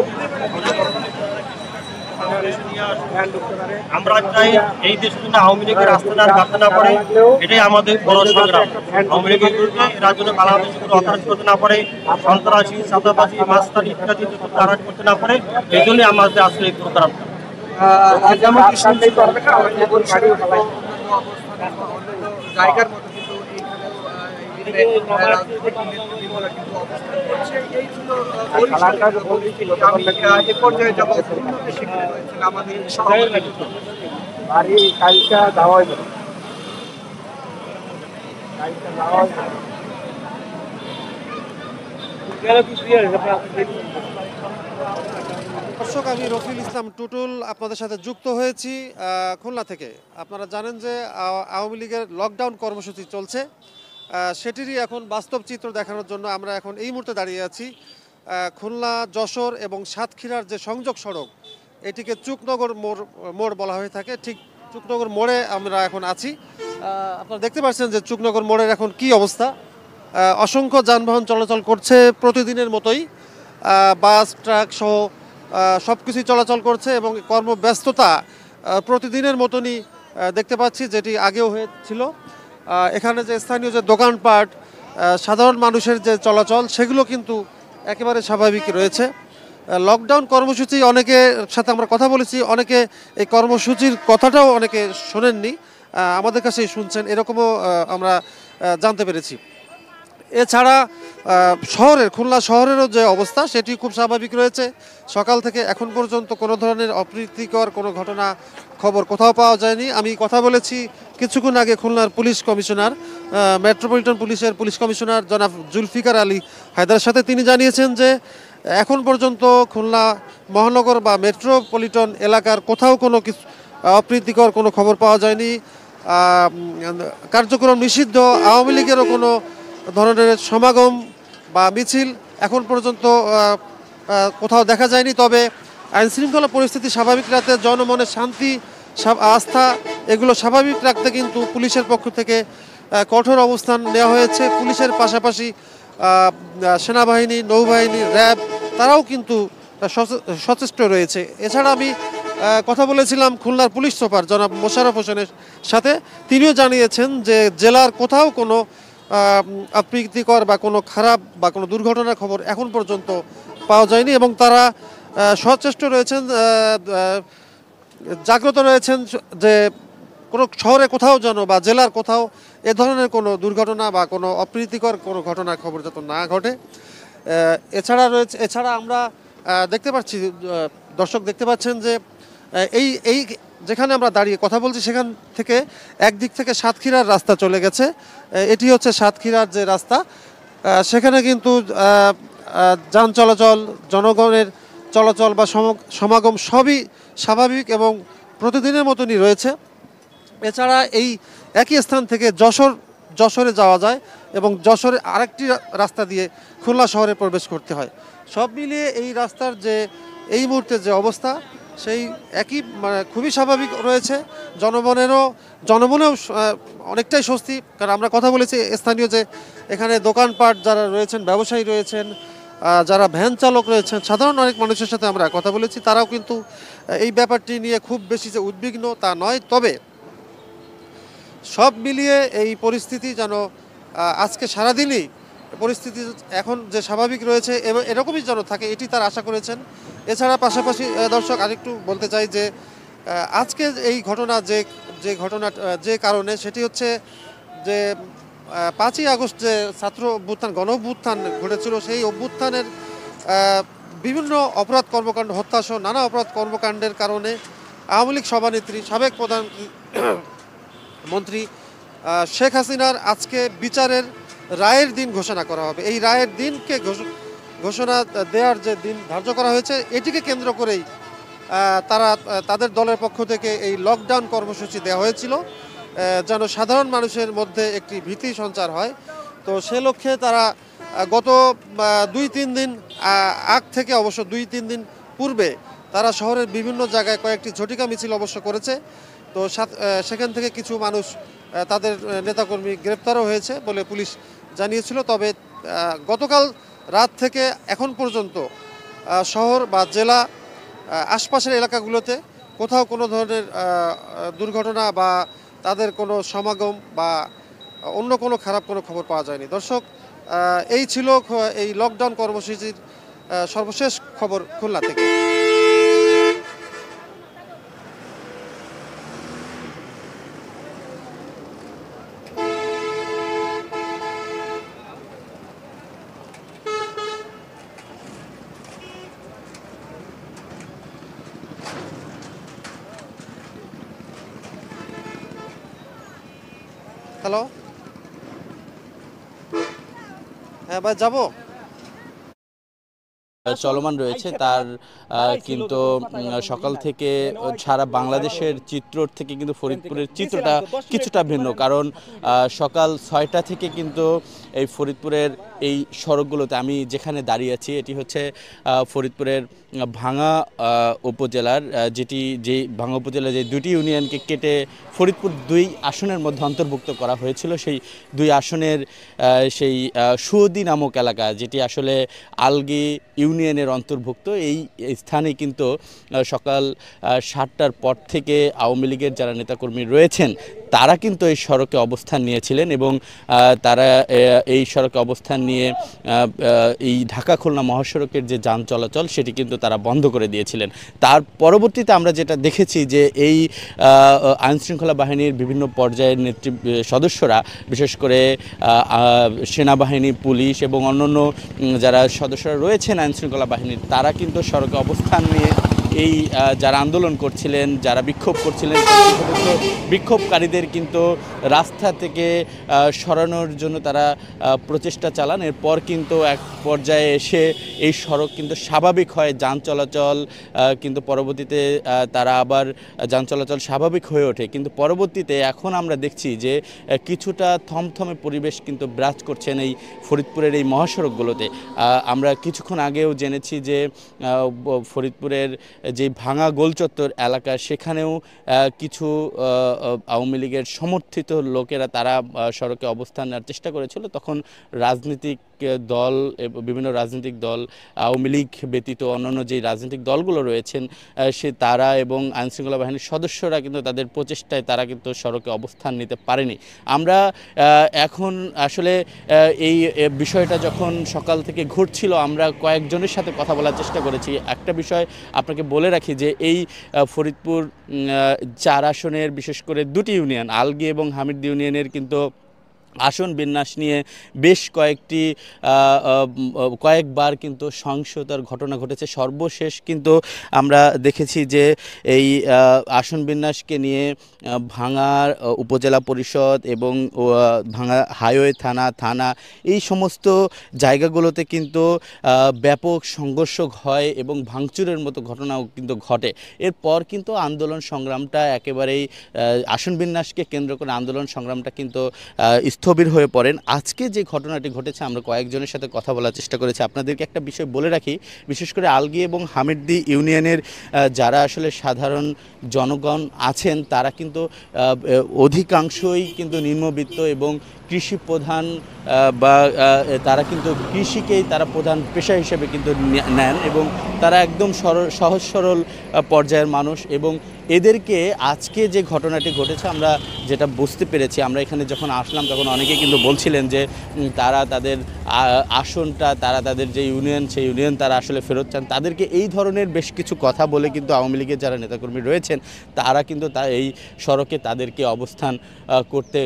H: আমরা চাই এই দেশে জন্য আওয়ামী লীগের রাস্তাটা বাধা না পড়ে, এটাই আমাদের বড় সংগ্রাম। আওয়ামী লীগের বিরুদ্ধে এরা যেন বাংলাদেশে কোনো অপরাধ করতে না পারে, সন্ত্রাসী চাঁদাবাজি মাস্তানি ইত্যাদি তারাজ করতে না পারে, এই জন্যই আমাদের আসলে এই প্রোগ্রাম।
G: যেমন জায়গার মতো
I: দর্শক, আমি রফিল ইসলাম টুটুল আপনাদের সাথে যুক্ত হয়েছি খুলনা থেকে। আপনারা জানেন যে আওয়ামী লীগের লকডাউন কর্মসূচি চলছে, সেটিরই এখন বাস্তব চিত্র দেখানোর জন্য আমরা এখন এই মুহূর্তে দাঁড়িয়ে আছি খুলনা যশোর এবং সাতক্ষীরার যে সংযোগ সড়ক, এটিকে চুকনগর মোড় বলা হয়ে থাকে। ঠিক চুকনগর মোড়ে আমরা এখন আছি। আপনারা দেখতে পাচ্ছেন যে চুকনগর মোড়ের এখন কি অবস্থা। অসংখ্য যানবাহন চলাচল করছে প্রতিদিনের মতোই, বাস ট্রাক সহ সব কিছুই চলাচল করছে এবং কর্মব্যস্ততা প্রতিদিনের মতনই দেখতে পাচ্ছি, যেটি আগেও হয়েছিল। এখানে যে স্থানীয় যে দোকানপাট, সাধারণ মানুষের যে চলাচল, সেগুলো কিন্তু একেবারে স্বাভাবিক রয়েছে। লকডাউন কর্মসূচি অনেকের সাথে আমরা কথা বলেছি, অনেকে এই কর্মসূচির কথাটাও অনেকে শোনেননি, আমাদের কাছেই শুনছেন, এরকমও আমরা জানতে পেরেছি। এছাড়া খুলনা শহরেরও যে অবস্থা সেটি খুব স্বাভাবিক রয়েছে। সকাল থেকে এখন পর্যন্ত কোনো ধরনের অপ্রীতিকর কোনো ঘটনা খবর কোথাও পাওয়া যায়নি। আমি কথা বলেছি কিছুক্ষণ আগে খুলনার পুলিশ কমিশনার, মেট্রোপলিটন পুলিশের পুলিশ কমিশনার জনাব জুলফিকার আলী হায়দারের সাথে। তিনি জানিয়েছেন যে এখন পর্যন্ত খুলনা মহানগর বা মেট্রোপলিটন এলাকার কোথাও কোনো কিছু অপ্রীতিকর কোনো খবর পাওয়া যায়নি। কার্যক্রম নিষিদ্ধ, আওয়ামী লীগেরও কোনো ধরনের সমাগম বা মিছিল এখন পর্যন্ত কোথাও দেখা যায়নি। তবে আইনশৃঙ্খলা পরিস্থিতি স্বাভাবিক রাখতে, জনমনের শান্তি আস্থা এগুলো স্বাভাবিক রাখতে কিন্তু পুলিশের পক্ষ থেকে কঠোর অবস্থান নেওয়া হয়েছে। পুলিশের পাশাপাশি সেনাবাহিনী, নৌবাহিনী, র্যাব তারাও কিন্তু সচেষ্ট রয়েছে। এছাড়া আমি কথা বলেছিলাম খুলনার পুলিশ সুপার জনাব মোশাররফ হোসেনের সাথে। তিনিও জানিয়েছেন যে জেলার কোথাও কোনো অপ্রীতিকর বা কোনো খারাপ বা কোনো দুর্ঘটনার খবর এখন পর্যন্ত পাওয়া যায়নি এবং তারা সচেষ্ট রয়েছেন, জাগ্রত রয়েছেন যে কোনো শহরে কোথাও যেন বা জেলার কোথাও এ ধরনের কোনো দুর্ঘটনা বা কোনো অপ্রীতিকর কোনো ঘটনার খবর যাতে না ঘটে। এছাড়া আমরা দেখতে পাচ্ছি, দর্শক দেখতে পাচ্ছেন যে যেখানে আমরা দাঁড়িয়ে কথা বলছি সেখান থেকে একদিক থেকে সাতক্ষীরার রাস্তা চলে গেছে। এটি হচ্ছে সাতক্ষীরার যে রাস্তা, সেখানে কিন্তু যান চলাচল, জনগণের চলাচল বা সমাগম সবই স্বাভাবিক এবং প্রতিদিনের মতনই রয়েছে। এছাড়া এই একই স্থান থেকে যশোরে যাওয়া যায় এবং যশোরে আরেকটি রাস্তা দিয়ে খুলনা শহরে প্রবেশ করতে হয়। সব মিলিয়ে এই রাস্তার যে এই মুহূর্তে যে অবস্থা সেই একই মানে খুবই স্বাভাবিক রয়েছে। জনমনেও অনেকটাই স্বস্তি, কারণ আমরা কথা বলেছি স্থানীয় যে এখানে দোকানপাট যারা রয়েছেন, ব্যবসায়ী রয়েছেন, যারা ভ্যান চালক রয়েছেন, সাধারণ অনেক মানুষের সাথে আমরা কথা বলেছি, তারাও কিন্তু এই ব্যাপারটি নিয়ে খুব বেশি যে উদ্বিগ্ন তা নয়। তবে সব মিলিয়ে এই পরিস্থিতি যেন আজকে সারাদিনই পরিস্থিতি এখন যে স্বাভাবিক রয়েছে এবং এরকমই যেন থাকে এটি তারা আশা করেছেন। এছাড়া পাশাপাশি দর্শক আরেকটু বলতে চাই যে আজকে এই ঘটনা যে কারণে সেটি হচ্ছে যে 5ই আগস্ট যে ছাত্র অভ্যুত্থান, গণ অভ্যুত্থান ঘটেছিল, সেই অভ্যুত্থানের বিভিন্ন অপরাধ কর্মকাণ্ড, হত্যাসহ নানা অপরাধ কর্মকাণ্ডের কারণে আওয়ামী লীগ সভানেত্রী, সাবেক প্রধানমন্ত্রী শেখ হাসিনার আজকে বিচারের রায়ের দিন ঘোষণা করা হবে। এই রায়ের দিনকে ঘোষণা দেওয়ার যে দিন ধার্য করা হয়েছে, এটিকে কেন্দ্র করেই তাদের দলের পক্ষ থেকে এই লকডাউন কর্মসূচি দেওয়া হয়েছিল, যেন সাধারণ মানুষের মধ্যে একটি ভীতি সঞ্চার হয়। তো সে লক্ষ্যে তারা গত 2-3 দিন আগ থেকে, অবশ্য 2-3 দিন পূর্বে তারা শহরের বিভিন্ন জায়গায় কয়েকটি ঝটিকা মিছিল অবশ্য করেছে। তো সেখান থেকে কিছু মানুষ, তাদের নেতাকর্মী গ্রেপ্তারও হয়েছে বলে পুলিশ জানিয়েছিল। তবে গতকাল রাত থেকে এখন পর্যন্ত শহর বা জেলা আশপাশের এলাকাগুলোতে কোথাও কোনো ধরনের দুর্ঘটনা বা তাদের কোনো সমাগম বা অন্য কোনো খারাপ কোনো খবর পাওয়া যায়নি। দর্শক, এই ছিল এই লকডাউন কর্মসূচির সর্বশেষ খবর খুলনা থেকে। হ্যালো, হ্যাঁ ভাই, যাবো।
F: চলমান রয়েছে তার কিন্তু সকাল থেকে সারা বাংলাদেশের চিত্র থেকে কিন্তু ফরিদপুরের চিত্রটা কিছুটা ভিন্ন, কারণ সকাল 6টা থেকে কিন্তু এই ফরিদপুরের এই সড়কগুলোতে, আমি যেখানে দাঁড়িয়ে আছি এটি হচ্ছে ফরিদপুরের ভাঙা উপজেলার যে ভাঙা উপজেলার যে 2টি ইউনিয়নকে কেটে ফরিদপুর 2 আসনের মধ্যে অন্তর্ভুক্ত করা হয়েছিল, সেই 2 আসনের সেই সুয়দী নামক এলাকা, যেটি আসলে আলগি ইউনিয়নের অন্তর্ভুক্ত, এই স্থানে কিন্তু সকাল 7টার পর থেকে আওয়ামী লীগের যারা নেতাকর্মী রয়েছেন তারা কিন্তু এই সড়কে অবস্থান নিয়েছিলেন এবং তারা এই সড়কে অবস্থান নিয়ে এই ঢাকা খুলনা মহাসড়কের যে যান চলাচল সেটি কিন্তু তারা বন্ধ করে দিয়েছিলেন। তার পরবর্তীতে আমরা যেটা দেখেছি যে এই আইনশৃঙ্খলা বাহিনীর বিভিন্ন পর্যায়ের সদস্যরা, বিশেষ করে সেনাবাহিনী, পুলিশ এবং অন্যান্য যারা সদস্যরা রয়েছেন আইনশৃঙ্খলা বাহিনীর, তারা কিন্তু সড়কে অবস্থান নিয়ে এই যারা আন্দোলন করছিলেন, যারা বিক্ষোভ করছিলেন, বিক্ষোভকারীদের কিন্তু রাস্তা থেকে সরানোর জন্য তারা প্রচেষ্টা চালান। এরপর কিন্তু এক পর্যায়ে এসে এই সড়ক কিন্তু স্বাভাবিক হয়, যান চলাচল কিন্তু পরবর্তীতে তারা আবার যান চলাচল স্বাভাবিক হয়ে ওঠে। কিন্তু পরবর্তীতে এখন আমরা দেখছি যে কিছুটা থমথমে পরিবেশ কিন্তু বিরাজ করছেন এই ফরিদপুরের এই মহাসড়কগুলোতে। আমরা কিছুক্ষণ আগেও জেনেছি যে ফরিদপুরের যে ভাঙা গোলচত্বর এলাকা, সেখানেও কিছু আওয়ামী লীগের সমর্থিত লোকেরা তারা সড়কে অবস্থান নেওয়ার চেষ্টা করেছিল। তখন রাজনৈতিক দল, বিভিন্ন রাজনৈতিক দল, আওয়ামী লীগ ব্যতীত অন্যান্য যে রাজনৈতিক দলগুলো রয়েছেন তারা এবং আইনশৃঙ্খলা বাহিনীর সদস্যরা কিন্তু তাদের প্রচেষ্টায় তারা কিন্তু সড়কে অবস্থান নিতে পারেনি। আমরা এখন আসলে এই বিষয়টা যখন সকাল থেকে ঘটছিল, আমরা কয়েকজনের সাথে কথা বলার চেষ্টা করেছি। একটা বিষয় আপনাকে বলে রাখি যে এই ফরিদপুর 4 আসনের বিশেষ করে 2টি ইউনিয়ন, আলগি এবং হামিদ ইউনিয়নের কিন্তু আসন বিন্যাস নিয়ে বেশ কয়েকবার কিন্তু সহিংসতার ঘটনা ঘটেছে। সর্বশেষ কিন্তু আমরা দেখেছি যে এই আসন বিন্যাসকে নিয়ে ভাঙার উপজেলা পরিষদ এবং ভাঙা হাইওয়ে থানা এই সমস্ত জায়গাগুলোতে কিন্তু ব্যাপক সংঘর্ষ হয় এবং ভাঙচুরের মতো ঘটনাও কিন্তু ঘটে। এরপর কিন্তু আন্দোলন সংগ্রামটা একেবারেই আসন বিন্যাসকে কেন্দ্র করে আন্দোলন সংগ্রামটা কিন্তু স্থবির হয়ে পড়েন। আজকে যে ঘটনাটি ঘটেছে আমরা কয়েকজনের সাথে কথা বলার চেষ্টা করেছি। আপনাদেরকে একটা বিষয় বলে রাখি, বিশেষ করে আলগী এবং হামিরদি ইউনিয়নের যারা আসলে সাধারণ জনগণ আছেন তারা কিন্তু অধিকাংশই কিন্তু নিম্নবিত্ত এবং কৃষি প্রধান বা তারা কিন্তু কৃষিকেই তারা প্রধান পেশা হিসেবে কিন্তু নেন এবং তারা একদম সহজ সরল পর্যায়ের মানুষ। এবং এদেরকে আজকে যে ঘটনাটি ঘটেছে আমরা যেটা বুঝতে পেরেছি, আমরা এখানে যখন আসলাম তখন অনেকেই কিন্তু বলছিলেন যে তারা তাদের আসনটা তারা তাদের যে ইউনিয়ন সেই ইউনিয়ন তারা আসলে ফেরত চান। তাদেরকে এই ধরনের বেশ কিছু কথা বলে কিন্তু আওয়ামী লীগের যারা নেতাকর্মী রয়েছেন তারা কিন্তু এই সড়কে তাদেরকে অবস্থান করতে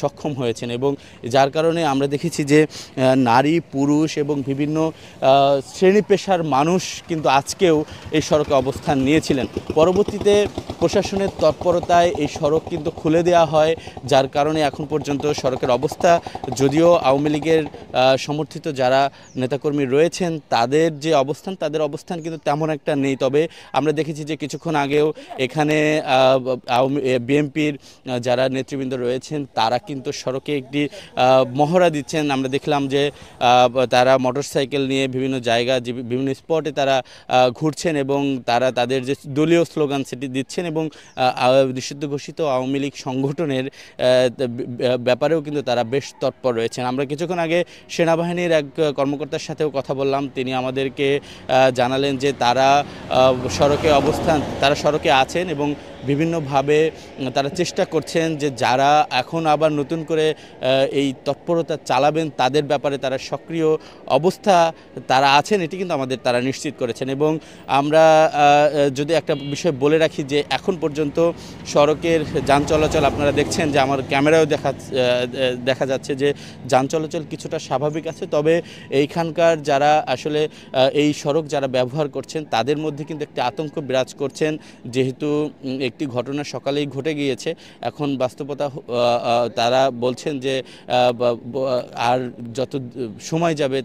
F: সক্ষম হয়েছেন এবং যার কারণে আমরা দেখেছি যে নারী পুরুষ এবং বিভিন্ন শ্রেণী পেশার মানুষ কিন্তু আজকেও এই সড়কে অবস্থান নিয়েছিলেন। পরবর্তীতে প্রশাসনের তৎপরতায় এই সড়ক কিন্তু খুলে দেওয়া হয়, যার কারণে এখন পর্যন্ত সড়কের অবস্থা, যদিও আওয়ামী লীগের সমর্থিত যারা নেতাকর্মী রয়েছেন তাদের যে অবস্থান তাদের অবস্থান কিন্তু তেমন একটা নেই। তবে আমরা দেখেছি যে কিছুক্ষণ আগেও এখানে বিএনপির যারা নেতৃবৃন্দ রয়েছেন তারা কিন্তু সড়কে একটি মহড়া দিচ্ছেন। আমরা দেখলাম যে তারা মোটরসাইকেল নিয়ে বিভিন্ন জায়গা বিভিন্ন স্পটে তারা ঘুরছেন এবং তারা তাদের যে দলীয় স্লোগান সেটি দিচ্ছেন এবং নিষিদ্ধ ঘোষিত আওয়ামী লীগ সংগঠনের ব্যাপারেও কিন্তু তারা বেশ তৎপর রয়েছেন। আমরা কিছুক্ষণ আগে সেনাবাহিনীর এক কর্মকর্তার সাথেও কথা বললাম, তিনি আমাদেরকে জানালেন যে তারা সড়কে আছেন এবং বিভিন্নভাবে তারা চেষ্টা করছেন যে যারা এখন আবার নতুন করে এই তৎপরতা চালাবেন তাদের ব্যাপারে তারা সক্রিয় অবস্থা তারা আছেন, এটি কিন্তু আমাদের তারা নিশ্চিত করেছেন। এবং আমরা যদি একটা বিষয় বলে রাখি যে এখন পর্যন্ত সড়কের যান চলাচল আপনারা দেখছেন যে আমার ক্যামেরাও দেখা যাচ্ছে যে যান চলাচল কিছুটা স্বাভাবিক আছে। তবে এইখানকার যারা আসলে এই সড়ক যারা ব্যবহার করছেন তাদের মধ্যে কিন্তু একটি আতঙ্ক বিরাজ করছেন, যেহেতু একটি ঘটনা সকালেই ঘটে গিয়েছে। এখন বাস্তবতা তারা বলছেন যে আর যত সময় যাবে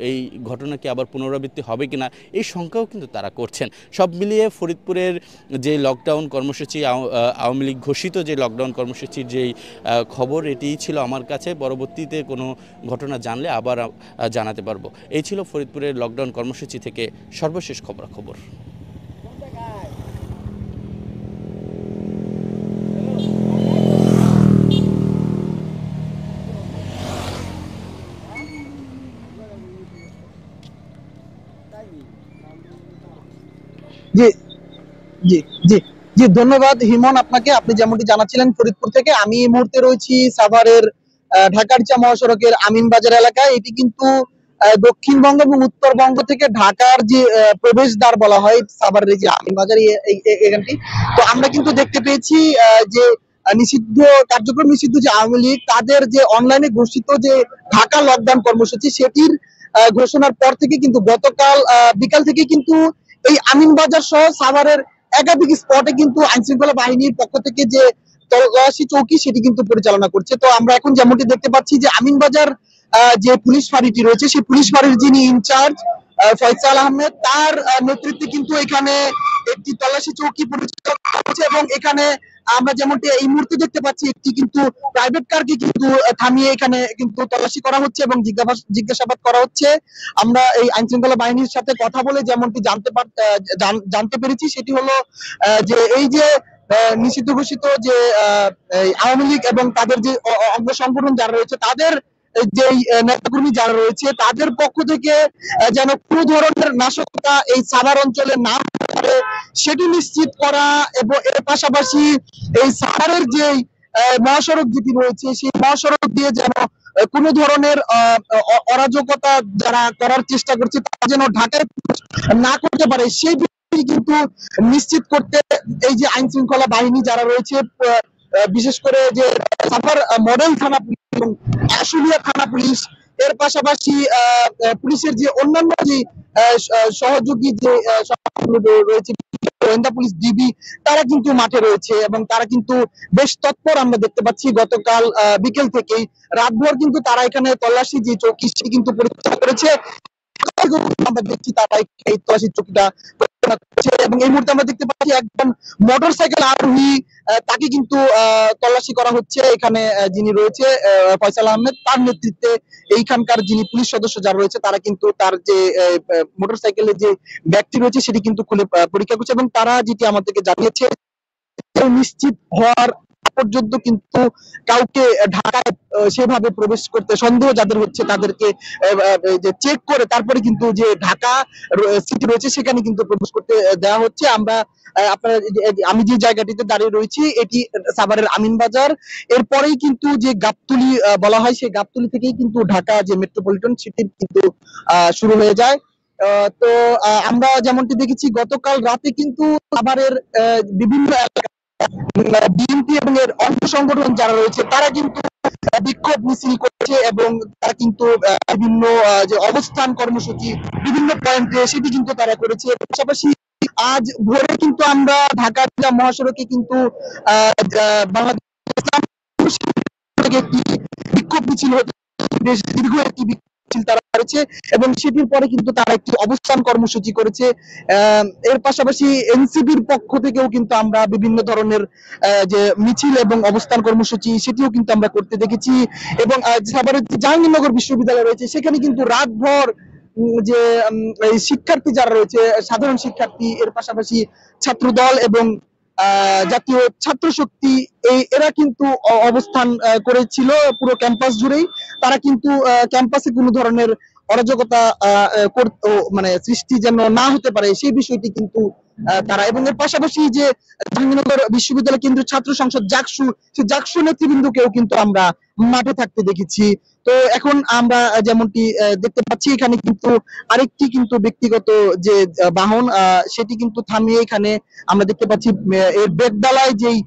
F: এই ঘটনা কি আবার পুনরাবৃত্তি হবে কিনা এই শঙ্কাও কিন্তু তারা করছেন। সব মিলিয়ে ফরিদপুরের যে লকডাউন কর্মসূচি আওয়ামী লীগ ঘোষিত যে লকডাউন কর্মসূচির যেই খবর এটিই ছিল আমার কাছে। পরবর্তীতে কোনো ঘটনা জানলে আবার জানাতে পারবো। এই ছিল ফরিদপুরের লকডাউন কর্মসূচি থেকে সর্বশেষ খবরাখবর।
J: জি জি জি জি ধন্যবাদ হিমন আপনাকে। আপনি যেমনটি জানাচ্ছিলেন ফরিদপুর থেকে, আমি এই মুহূর্তে রয়েছি সাভারের ঢাকারচা মহাসড়কের আমিনবাজার এলাকায়। এটি কিন্তু দক্ষিণবঙ্গ এবং উত্তরবঙ্গ থেকে ঢাকার যে প্রবেশদ্বার বলা হয় সাভারের যে আমিনবাজার এখানটি। তো আমরা কিন্তু দেখতে পেয়েছি যে কার্যক্রম নিষিদ্ধ যে আওয়ামী লীগ তাদের যে অনলাইনে ঘোষিত যে ঢাকা লকডাউন কর্মসূচি সেটির ঘোষণার পর থেকে কিন্তু গতকাল বিকাল থেকে কিন্তু এই আমিনবাজার সহ সাভারের একাধিক স্পটে কিন্তু আইন শৃঙ্খলা বাহিনীর পক্ষ থেকে যে তল্লাশি চৌকি সেটি কিন্তু পরিচালনা করছে। তো আমরা এখন যেমনটি দেখতে পাচ্ছি যে আমিনবাজার যে পুলিশ ফাঁড়িটি রয়েছে সেই পুলিশ ফাঁড়ির যিনি ইনচার্জ ফয়সাল আহমেদ তার নেতৃত্বে কিন্তু এখানে একটি তল্লাশি চৌকি পরিচালনা করছে এবং এখানে আমরা যেমনটি এই মুহূর্তে দেখতে পাচ্ছি একটি কিন্তু প্রাইভেট কারকে কিন্তু থামিয়ে এখানে কিন্তু তল্লাশি করা হচ্ছে এবং জিজ্ঞাসাবাদ করা হচ্ছে। আমরা এই আইন শৃঙ্খলা বাহিনীর সাথে কথা বলে যেমনটি জানতে পেরেছি সেটি হলো যে এই যে নিষিদ্ধ ঘোষিত যে আওয়ামী লীগ এবং তাদের যে অঙ্গ সংগঠন যারা রয়েছে তাদের যে নেতাকর্মী যারা রয়েছে তাদের পক্ষ থেকে যেন কোনো ধরনের নাশকতা এই সাভার অঞ্চলে না করে সেটি নিশ্চিত করা এবং এর পাশাপাশি এই সাভারের যে মহাসড়ক যেটি রয়েছে সেই মহাসড়ক দিয়ে যেন কোনো ধরনের অরাজকতা যারা করার চেষ্টা করছে তারা যেন ঢাকায় না করতে পারে সেই বিষয়টি কিন্তু নিশ্চিত করতে এই যে আইন শৃঙ্খলা বাহিনী যারা রয়েছে বিশেষ করে যে সাভার মডেল থানা পুলিশ এবং আশুলিয়া থানা পুলিশ, এর পাশাপাশি পুলিশের যে অন্যান্য যে সহযোগী যে রয়েছে গোয়েন্দা পুলিশ ডিবি, তারা কিন্তু মাঠে রয়েছে এবং তারা কিন্তু বেশ তৎপর আমরা দেখতে পাচ্ছি। গতকাল বিকেল থেকেই রাতভর কিন্তু তারা এখানে তল্লাশি যে চৌকি সেটি কিন্তু পরিচালনা করেছে। আমরা দেখছি তারা এই তল্লাশি চৌকিটা এবং এই মুহূর্তে আমরা দেখতে পাচ্ছি একজন মোটরসাইকেল আরোহী, তাকে কিন্তু তল্লাশি করা হচ্ছে। এখানে যিনি রয়েছে ফয়সাল আহমেদ, তার নেতৃত্বে এইখানকার যিনি পুলিশ সদস্য যারা রয়েছে তারা কিন্তু তার যে মোটরসাইকেলের যে ব্যাগটি রয়েছে সেটি কিন্তু খুলে পরীক্ষা করছে এবং তারা যেটি আমাদেরকে জানিয়েছে নিশ্চিত হওয়ার পর্যন্ত কিন্তু কাউকে ঢাকায় সেভাবে প্রবেশ করতে সন্দেহ যাদের হচ্ছে তাদেরকে যে চেক করে তারপরে কিন্তু যে ঢাকা সিটি রয়েছে সেখানে কিন্তু প্রবেশ করতে দেওয়া হচ্ছে। আমরা আমি যে জায়গাটিতে দাঁড়িয়ে রয়েছি এটি সাভারের আমিনবাজার, এরপরেই কিন্তু যে গাবতলী বলা হয় সেই গাবতলী থেকেই কিন্তু ঢাকা যে মেট্রোপলিটন সিটি কিন্তু শুরু হয়ে যায়। তো আমরা যেমনটি দেখেছি গতকাল রাতে কিন্তু সাভারের বিভিন্ন বিএনপি এবং এর অঙ্গ সংগঠন যারা রয়েছে তারা কিন্তু বিক্ষোভ মিছিল করছে এবং তারা কিন্তু বিভিন্ন যে অবস্থান কর্মসূচি বিভিন্ন পয়েন্টে সেটি কিন্তু তারা করেছে। পাশাপাশি আজ ভোরে কিন্তু আমরা ঢাকা জেলা মহাসড়কে কিন্তু বাংলাদেশ একটি বিক্ষোভ মিছিল হতে বেশ দীর্ঘ একটি তারা করেছে এবং সেটির পরে কিন্তু তারা একটি অবস্থান কর্মসূচি করেছে। এর পাশাপাশি এনসিপির পক্ষ থেকেও কিন্তু আমরা বিভিন্ন ধরনের যে মিছিল এবং অবস্থান কর্মসূচি সেটিও কিন্তু আমরা করতে দেখেছি এবং সাভারের জাহাঙ্গীরনগর বিশ্ববিদ্যালয় রয়েছে সেখানে কিন্তু রাতভর যে শিক্ষার্থী যারা রয়েছে সাধারণ শিক্ষার্থী, এর পাশাপাশি ছাত্রদল এবং জাতীয় ছাত্র শক্তি এরা কিন্তু অবস্থান করেছিল পুরো ক্যাম্পাস জুড়েই। তারা কিন্তু ক্যাম্পাসে কোনো ধরনের অরাজকতা মানে সৃষ্টি যেন না হতে পারে সেই বিষয়টি কিন্তু তারা, এবং এর পাশাপাশি যে জাহাঙ্গীরনগর বিশ্ববিদ্যালয় কেন্দ্রীয় ছাত্র সংসদ জাকসু, সেই জাকসু নেতৃবৃন্দকেও কিন্তু আমরা মাঠে থাকতে দেখেছি। তো এখন আমরা যেমনটি দেখতে পাচ্ছি এখানে কিন্তু আরেকটি কিন্তু ব্যক্তিগত যে বাহন সেটি কিন্তু থামিয়ে এখানে আমরা দেখতে পাচ্ছি এর বেগডালায় যেই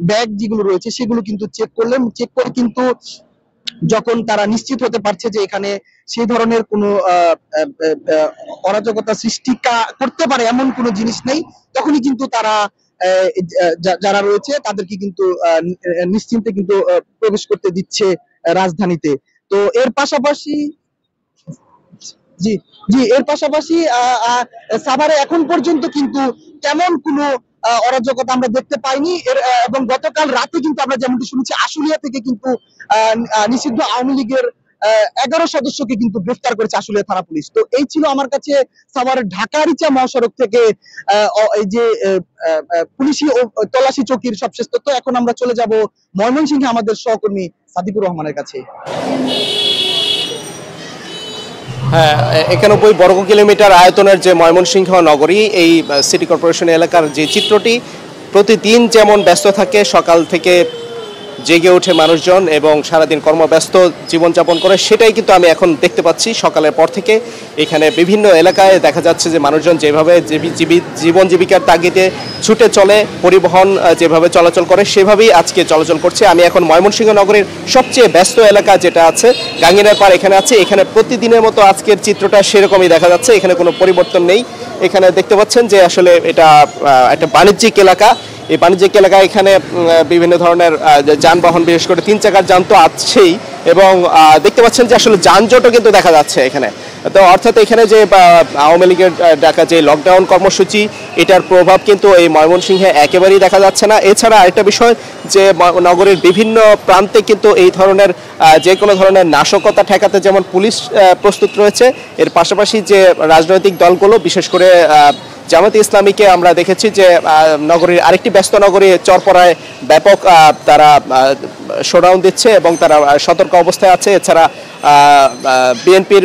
J: ব্যাগ যেগুলো রয়েছে সেগুলো কিন্তু চেক করলেন। চেক করে কিন্তু যখন তারা নিশ্চিত হতে পারছে যে এখানে সেই ধরনের কোনো অরাজকতা সৃষ্টি করতে পারে এমন কোনো জিনিস নেই, তখনই কিন্তু তারা যারা রয়েছে তাদেরকে কিন্তু নিশ্চিন্তে কিন্তু প্রবেশ করতে দিচ্ছে রাজধানীতে। তো এর পাশাপাশি এর পাশাপাশি সাভারে এখন পর্যন্ত কিন্তু তেমন কোনো অরাজকতা আমরা দেখতে পাইনি। এবং গতকাল রাতে কিন্তু আমরা যেমনটি শুনেছি আশুলিয়া থেকে কিন্তু নিষিদ্ধ আওয়ামী লীগের 11 সদস্যকে কিন্তু গ্রেফতার করেছে আশুলিয়া থানা পুলিশ। তো এই ছিল আমার কাছে সাভারের ঢাকা রিচা মহাসড়ক থেকে এই যে পুলিশি তল্লাশি চৌকির সবশেষ তথ্য। এখন আমরা চলে যাব ময়মনসিংহে আমাদের সহকর্মী সাদিকুর রহমানের কাছে।
K: হ্যাঁ, 91 বর্গ কিলোমিটার আয়তনের যে ময়মনসিংহ নগরী, এই সিটি কর্পোরেশন এলাকার যে চিত্রটি প্রতিদিন যেমন ব্যস্ত থাকে, সকাল থেকে জেগে ওঠে মানুষজন এবং সারাদিন কর্মব্যস্ত জীবনযাপন করে, সেটাই কিন্তু আমি এখন দেখতে পাচ্ছি। সকালের পর থেকে এখানে বিভিন্ন এলাকায় দেখা যাচ্ছে যে মানুষজন যেভাবে জীবন জীবিকার তাগিদে ছুটে চলে, পরিবহন যেভাবে চলাচল করে সেভাবেই আজকে চলাচল করছে। আমি এখন ময়মনসিংহ নগরীর সবচেয়ে ব্যস্ত এলাকা যেটা আছে গাঙ্গিনার পাড়, এখানে আছে। এখানে প্রতিদিনের মতো আজকের চিত্রটা সেরকমই দেখা যাচ্ছে, এখানে কোনো পরিবর্তন নেই। এখানে দেখতে পাচ্ছেন যে আসলে এটা একটা বাণিজ্যিক এলাকা। এই বাণিজ্যিক এলাকায় এখানে বিভিন্ন ধরনের যানবাহন, বিশেষ করে 3 চাকার যান তো আছেই, এবং দেখতে পাচ্ছেন যে আসলে যানজটও কিন্তু দেখা যাচ্ছে এখানে। তো অর্থাৎ এখানে যে আওয়ামী লীগের ডাকা যে লকডাউন কর্মসূচি, এটার প্রভাব কিন্তু এই ময়মনসিংহে একেবারেই দেখা যাচ্ছে না। এছাড়া আরেকটা বিষয় যে নগরের বিভিন্ন প্রান্তে কিন্তু এই ধরনের যে কোনো ধরনের নাশকতা ঠেকাতে যেমন পুলিশ প্রস্তুত রয়েছে, এর পাশাপাশি যে রাজনৈতিক দলগুলো, বিশেষ করে জামায়াতে ইসলামীকে আমরা দেখেছি যে নগরীর আরেকটি ব্যস্ত নগরী চরপড়ায় ব্যাপক তারা শোডাউন দিচ্ছে এবং তারা সতর্ক অবস্থায় আছে। এছাড়া বিএনপির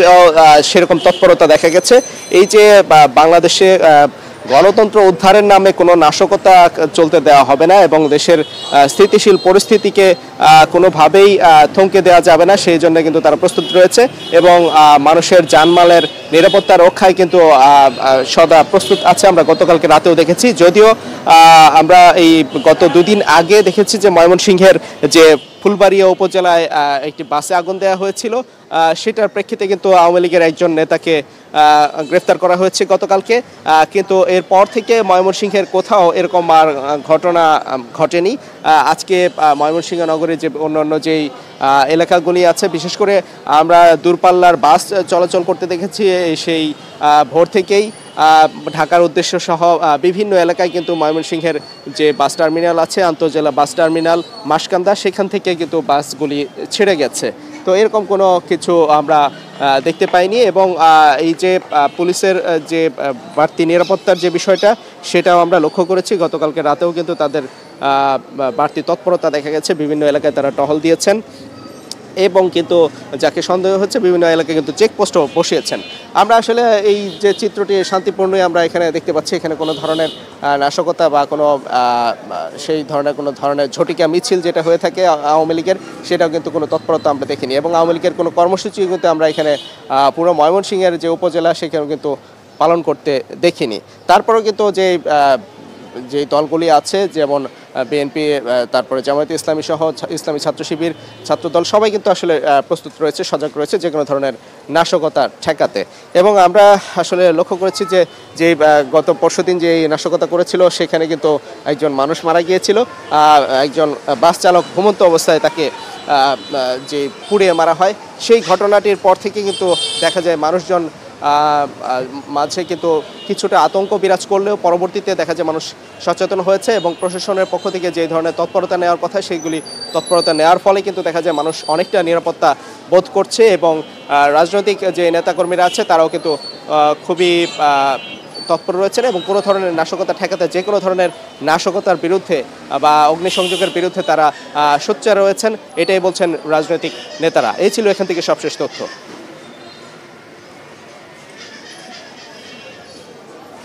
K: সেরকম তৎপরতা দেখা গেছে। এই যে বাংলাদেশে গণতন্ত্র উদ্ধারের নামে কোনো নাশকতা চলতে দেওয়া হবে না এবং দেশের স্থিতিশীল পরিস্থিতিকে কোনোভাবেই থমকে দেওয়া যাবে না, সেই জন্য কিন্তু তারা প্রস্তুত রয়েছে এবং মানুষের জানমালের নিরাপত্তা রক্ষায় কিন্তু সদা প্রস্তুত আছে। আমরা গতকালকে রাতেও দেখেছি, যদিও আমরা এই গত দুদিন আগে দেখেছি যে ময়মনসিংহের যে ফুলবাড়িয়া উপজেলায় একটি বাসে আগুন দেওয়া হয়েছিল, সেটার প্রেক্ষিতে কিন্তু আওয়ামী লীগের একজন নেতাকে গ্রেফতার করা হয়েছে গতকালকে, কিন্তু এরপর থেকে ময়মনসিংহের কোথাও এরকম আর ঘটনা ঘটেনি। আজকে ময়মনসিংহ নগরের যে অন্যান্য যেই এলাকাগুলি আছে, বিশেষ করে আমরা দূরপাল্লার বাস চলাচল করতে দেখেছি সেই ভোর থেকেই ঢাকার উদ্দেশ্য সহ বিভিন্ন এলাকায় কিন্তু ময়মনসিংহের যে বাস টার্মিনাল আছে, আন্তঃজেলা বাস টার্মিনাল মাসকান্দা, সেখান থেকে কিন্তু বাসগুলি ছেড়ে গেছে। তো এরকম কোনো কিছু আমরা দেখতে পাইনি এবং এই যে পুলিশের যে বাড়তি নিরাপত্তার যে বিষয়টা, সেটাও আমরা লক্ষ্য করেছি। গতকালকে রাতেও কিন্তু তাদের বাড়তি তৎপরতা দেখা গেছে, বিভিন্ন এলাকায় তারা টহল দিয়েছেন এবং কিন্তু যাকে সন্দেহ হচ্ছে বিভিন্ন এলাকায় কিন্তু চেকপোস্টও বসিয়েছেন। আমরা আসলে এই যে চিত্রটি শান্তিপূর্ণই আমরা এখানে দেখতে পাচ্ছি, এখানে কোনো ধরনের নাশকতা বা কোনো সেই ধরনের কোনো ধরনের ঝটিকা মিছিল যেটা হয়ে থাকে আওয়ামী লীগের, সেটাও কিন্তু কোনো তৎপরতা আমরা দেখিনি এবং আওয়ামী লীগের কোনো কর্মসূচি কিন্তু আমরা এখানে পুরো ময়মনসিংহের যে উপজেলা সেখানেও কিন্তু পালন করতে দেখিনি। তারপরেও কিন্তু যে দলগুলি আছে, যেমন বিএনপি, তারপরে জামায়াতে ইসলামী সহ ইসলামী ছাত্র শিবির, ছাত্রদল, সবাই কিন্তু আসলে প্রস্তুত রয়েছে, সজাগ রয়েছে যে কোনো ধরনের নাশকতা ঠেকাতে। এবং আমরা আসলে লক্ষ্য করেছি যে গত পরশুদিন যে নাশকতা করেছিল, সেখানে কিন্তু একজন মানুষ মারা গিয়েছিল, একজন বাস চালক ঘুমন্ত অবস্থায় তাকে যে পুড়িয়ে মারা হয়, সেই ঘটনাটির পর থেকে কিন্তু দেখা যায় মানুষজন মাঝে কিন্তু কিছুটা আতঙ্ক বিরাজ করলেও পরবর্তীতে দেখা যায় মানুষ সচেতন হয়েছে এবং প্রশাসনের পক্ষ থেকে যে ধরনের তৎপরতা নেওয়ার কথা, সেইগুলি তৎপরতা নেওয়ার ফলে কিন্তু দেখা যায় মানুষ অনেকটা নিরাপত্তা বোধ করছে এবং রাজনৈতিক যে নেতাকর্মীরা আছে তারাও কিন্তু খুবই তৎপর রয়েছেন এবং কোনো ধরনের নাশকতা ঠেকাতে, যে কোনো ধরনের নাশকতার বিরুদ্ধে বা অগ্নিসংযোগের বিরুদ্ধে তারা সোচ্চার রয়েছেন, এটাই বলছেন রাজনৈতিক নেতারা। এই ছিল এখান থেকে সবশেষ তথ্য।